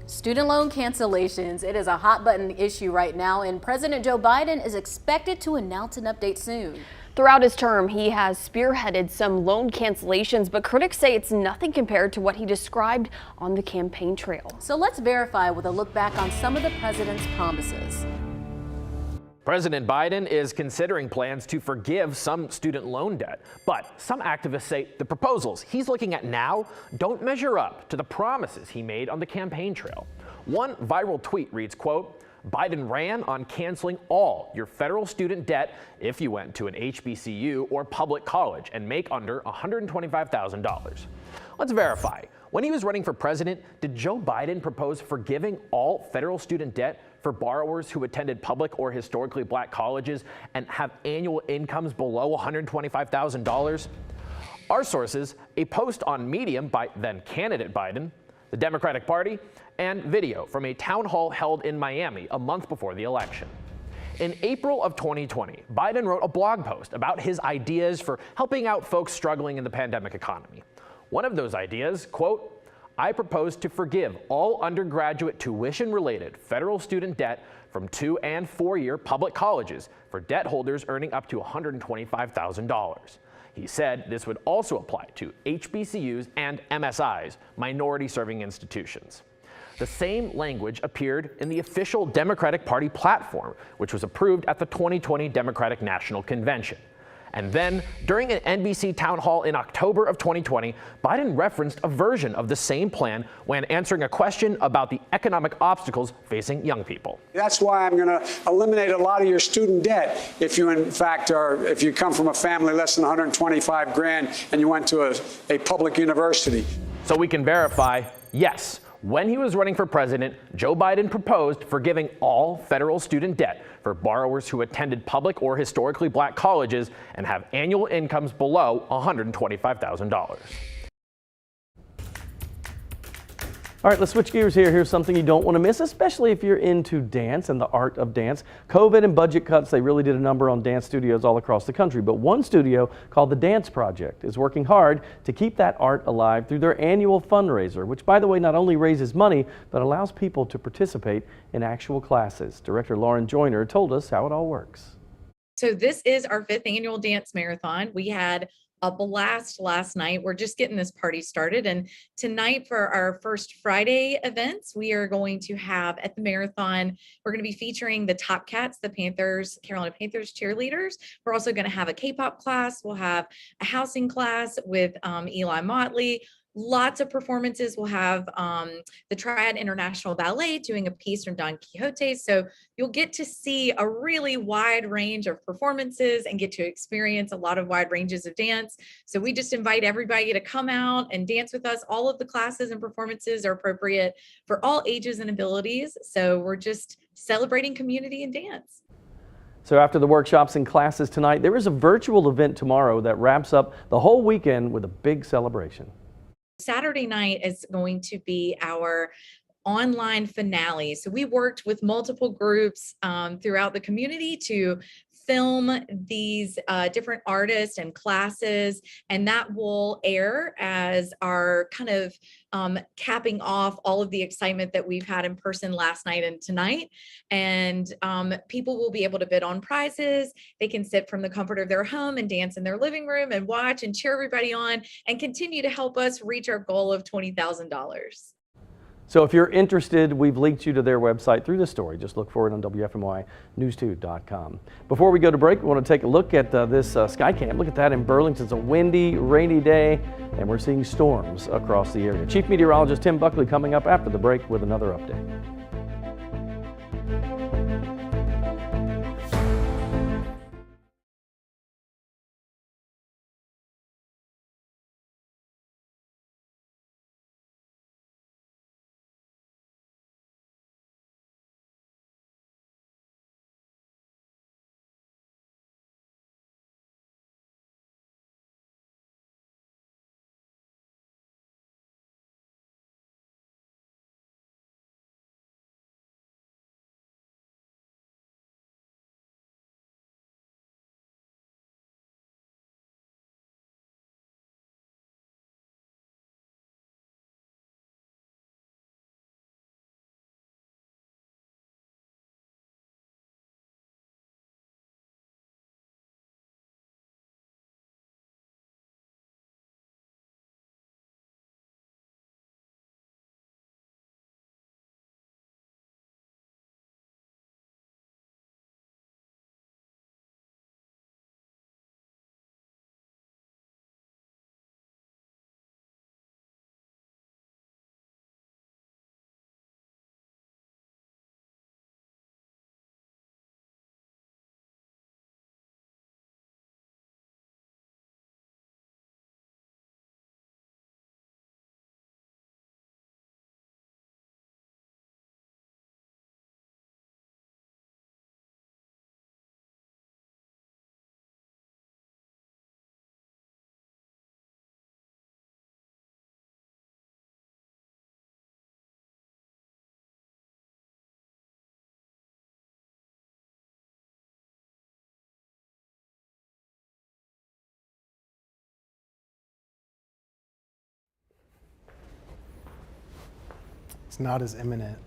E: Student loan cancellations. It is a hot button issue right now, and President Joe Biden is expected to announce an update soon.
D: Throughout his term, he has spearheaded some loan cancellations, but critics say it's nothing compared to what he described on the campaign trail.
E: So let's verify with a look back on some of the president's promises.
K: President Biden is considering plans to forgive some student loan debt, but some activists say the proposals he's looking at now don't measure up to the promises he made on the campaign trail. One viral tweet reads, quote, "Biden ran on canceling all your federal student debt if you went to an HBCU or public college and make under $125,000. Let's verify. When he was running for president, did Joe Biden propose forgiving all federal student debt for borrowers who attended public or historically black colleges and have annual incomes below $125,000? Our sources, a post on Medium by then candidate Biden, the Democratic Party, and video from a town hall held in Miami a month before the election. In April of 2020, Biden wrote a blog post about his ideas for helping out folks struggling in the pandemic economy. One of those ideas, quote, "I propose to forgive all undergraduate tuition-related federal student debt from 2- and 4-year public colleges for debt holders earning up to $125,000. He said this would also apply to HBCUs and MSIs, minority-serving institutions. The same language appeared in the official Democratic Party platform, which was approved at the 2020 Democratic National Convention. And then, during an NBC town hall in October of 2020, Biden referenced a version of the same plan when answering a question about the economic obstacles facing young people.
L: That's why I'm going to eliminate a lot of your student debt if you, in fact, if you come from a family less than 125 grand and you went to a public university.
K: So we can verify, yes, When he was running for president, Joe Biden proposed forgiving all federal student debt for borrowers who attended public or historically black colleges and have annual incomes below $125,000.
B: All right, let's switch gears here. Here's something you don't want to miss, especially if you're into dance and the art of dance. COVID and budget cuts, they really did a number on dance studios all across the country. But one studio called the Dance Project is working hard to keep that art alive through their annual fundraiser, which, by the way, not only raises money, but allows people to participate in actual classes. Director Lauren Joyner told us how it all works.
M: So this is our 5th annual dance marathon. We had a blast last night. We're just getting this party started. And tonight for our first Friday events, we are going to have at the marathon, we're going to be featuring the Top Cats, the Panthers, Carolina Panthers cheerleaders. We're also going to have a K-pop class. We'll have a housing class with Eli Motley. Lots of performances. We'll have the Triad International Ballet doing a piece from Don Quixote. So you'll get to see a really wide range of performances and get to experience a lot of wide ranges of dance. So we just invite everybody to come out and dance with us. All of the classes and performances are appropriate for all ages and abilities. So we're just celebrating community and dance.
B: So after the workshops and classes tonight, there is a virtual event tomorrow that wraps up the whole weekend with a big celebration.
M: Saturday night is going to be our online finale. So we worked with multiple groups throughout the community to film these different artists and classes, and that will air as our kind of capping off all of the excitement that we've had in person last night and tonight. And people will be able to bid on prizes. They can sit from the comfort of their home and dance in their living room and watch and cheer everybody on and continue to help us reach our goal of $20,000.
B: So if you're interested, we've linked you to their website through the story. Just look for it on WFMYnews2.com. Before we go to break, we want to take a look at this sky cam. Look at that in Burlington. It's a windy, rainy day, and we're seeing storms across the area. Chief Meteorologist Tim Buckley coming up after the break with another update.
A: It's not as imminent.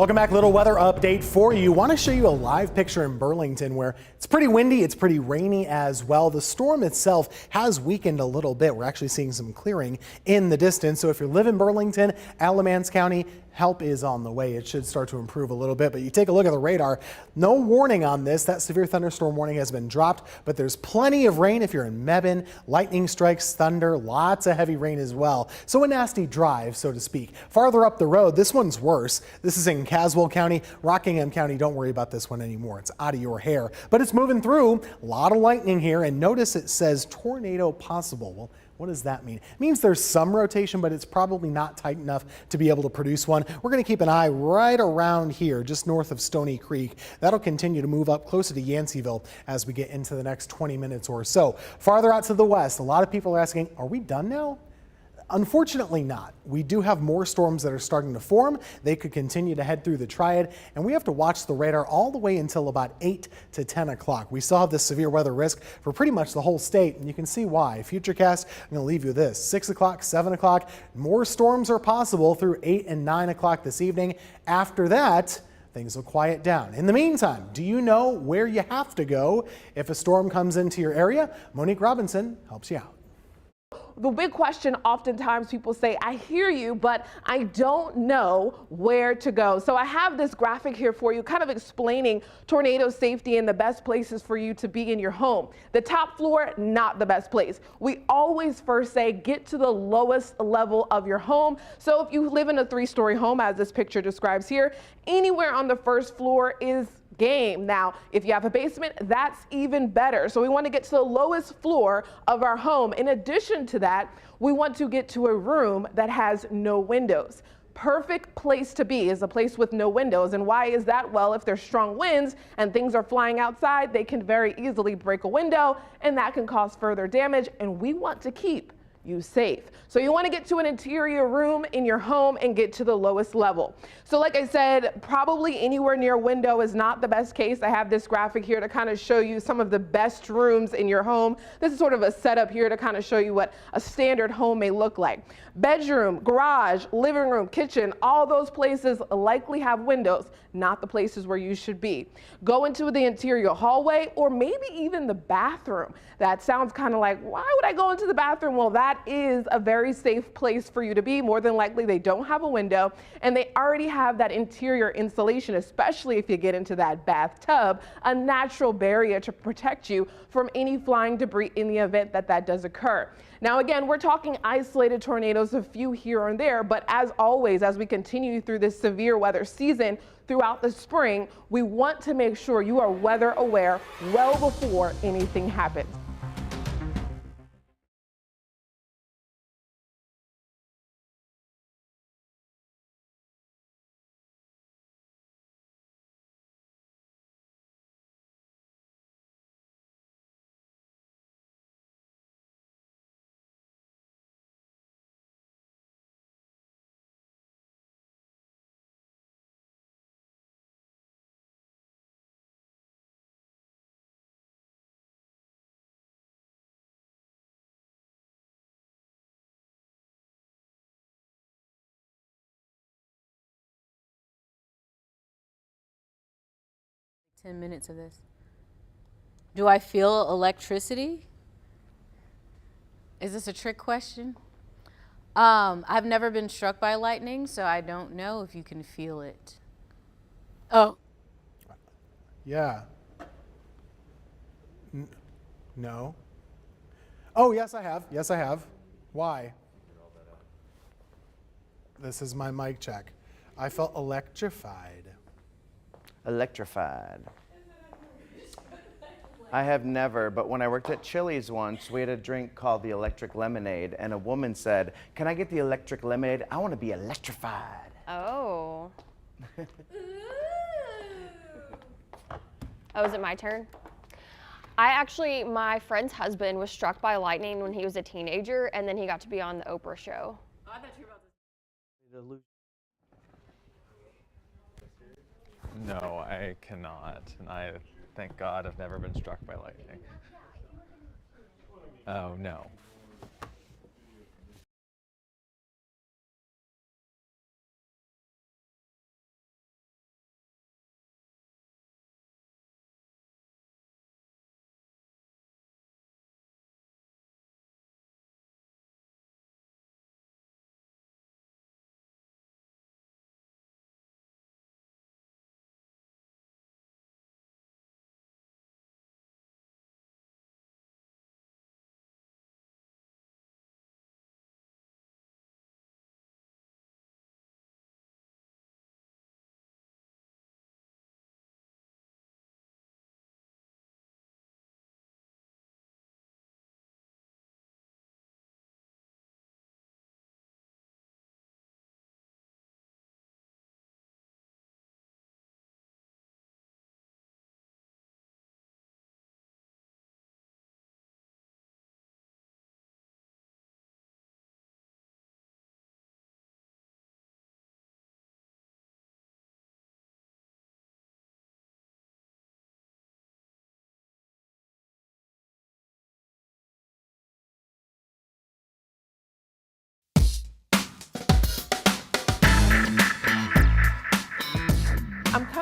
A: Welcome back. Little weather update for you. Want to show you a live picture in Burlington where it's pretty windy, it's pretty rainy as well. The storm itself has weakened a little bit. We're actually seeing some clearing in the distance. So if you live in Burlington, Alamance County, help is on the way. It should start to improve a little bit, but you take a look at the radar. No warning on this. That severe thunderstorm warning has been dropped, but there's plenty of rain if you're in Mebane. Lightning strikes, thunder, lots of heavy rain as well. So a nasty drive, so to speak. Farther up the road, this one's worse. This is in Caswell County, Rockingham County. Don't worry about this one anymore. It's out of your hair, but it's moving through. A lot of lightning here, and notice it says tornado possible. Well, what does that mean? It means there's some rotation, but it's probably not tight enough to be able to produce one. We're going to keep an eye right around here, just north of Stony Creek. That'll continue to move up closer to Yanceyville as we get into the next 20 minutes or so. Farther out to the west, a lot of people are asking, are we done now? Unfortunately not. We do have more storms that are starting to form. They could continue to head through the Triad, and we have to watch the radar all the way until about 8 to 10 o'clock. We still have this severe weather risk for pretty much the whole state, and you can see why. Futurecast, I'm going to leave you with this. 6 o'clock, 7 o'clock, more storms are possible through 8 and 9 o'clock this evening. After that, things will quiet down. In the meantime, do you know where you have to go if a storm comes into your area? Monique Robinson helps you out.
N: The big question, oftentimes people say, I hear you, but I don't know where to go. So I have this graphic here for you, kind of explaining tornado safety and the best places for you to be in your home. The top floor, not the best place. We always first say, get to the lowest level of your home. So if you live in a 3-story home, as this picture describes here, anywhere on the first floor is game. Now, if you have a basement, that's even better. So we want to get to the lowest floor of our home. In addition to that, we want to get to a room that has no windows. Perfect place to be is a place with no windows. And why is that? Well, if there's strong winds and things are flying outside, they can very easily break a window, and that can cause further damage. And we want to keep you safe. So you want to get to an interior room in your home and get to the lowest level. So like I said, probably anywhere near a window is not the best case. I have this graphic here to kind of show you some of the best rooms in your home. This is sort of a setup here to kind of show you what a standard home may look like. Bedroom, garage, living room, kitchen, all those places likely have windows, not the places where you should be. Go into the interior hallway or maybe even the bathroom. That sounds kind of like, why would I go into the bathroom? Well, that is a very safe place for you to be. More than likely, they don't have a window and they already have that interior insulation, especially if you get into that bathtub, a natural barrier to protect you from any flying debris in the event that that does occur. Now, again, we're talking isolated tornadoes, a few here and there, but as always, as we continue through this severe weather season throughout the spring, we want to make sure you are weather aware well before anything happens.
E: Ten minutes of this. Do I feel electricity? Is this a trick question? I've never been struck by lightning, so I don't know if you can feel it. Oh.
A: Yeah. No. Oh, yes, I have. Yes, I have. Why? This is my mic check. I felt electrified.
C: Electrified. I have never, but when I worked at Chili's once, we had a drink called the electric lemonade, and a woman said, "Can I get the electric lemonade? I want to be electrified."
D: Oh. Oh, is it my turn? My friend's husband was struck by lightning when he was a teenager, and then he got to be on the Oprah show.
E: Oh, I thought you were about to.
O: No, I cannot. And I, thank God, have never been struck by lightning. Oh, no.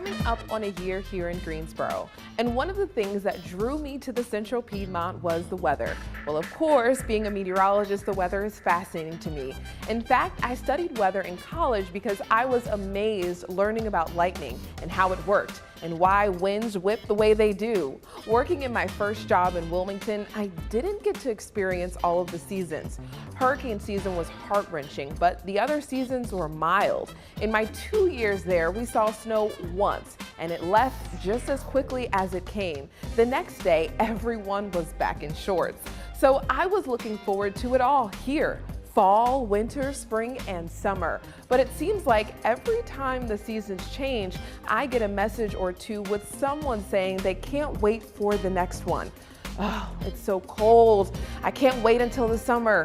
N: coming up on a year here in Greensboro, and one of the things that drew me to the Central Piedmont was the weather. Well, of course, being a meteorologist, the weather is fascinating to me. In fact, I studied weather in college because I was amazed learning about lightning and how it worked and why winds whip the way they do. Working in my first job in Wilmington, I didn't get to experience all of the seasons. Hurricane season was heart-wrenching, but the other seasons were mild. In my 2 years there, we saw snow once, and it left just as quickly as it came. The next day, everyone was back in shorts. So I was looking forward to it all here. Fall, winter, spring, and summer. But it seems like every time the seasons change, I get a message or two with someone saying they can't wait for the next one. Oh, it's so cold. I can't wait until the summer.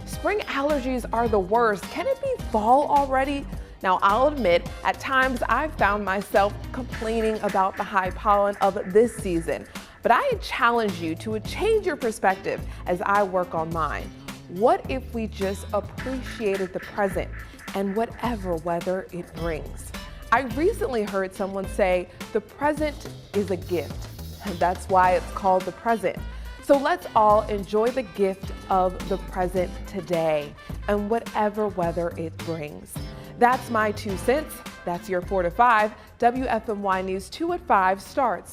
N: Spring allergies are the worst. Can it be fall already? Now, I'll admit, at times I've found myself complaining about the high pollen of this season. But I challenge you to change your perspective as I work on mine. What if we just appreciated the present and whatever weather it brings? I recently heard someone say the present is a gift, and that's why it's called the present. So let's all enjoy the gift of the present today and whatever weather it brings. That's my 2 cents. That's your 4 to 5. WFMY News 2 at 5 starts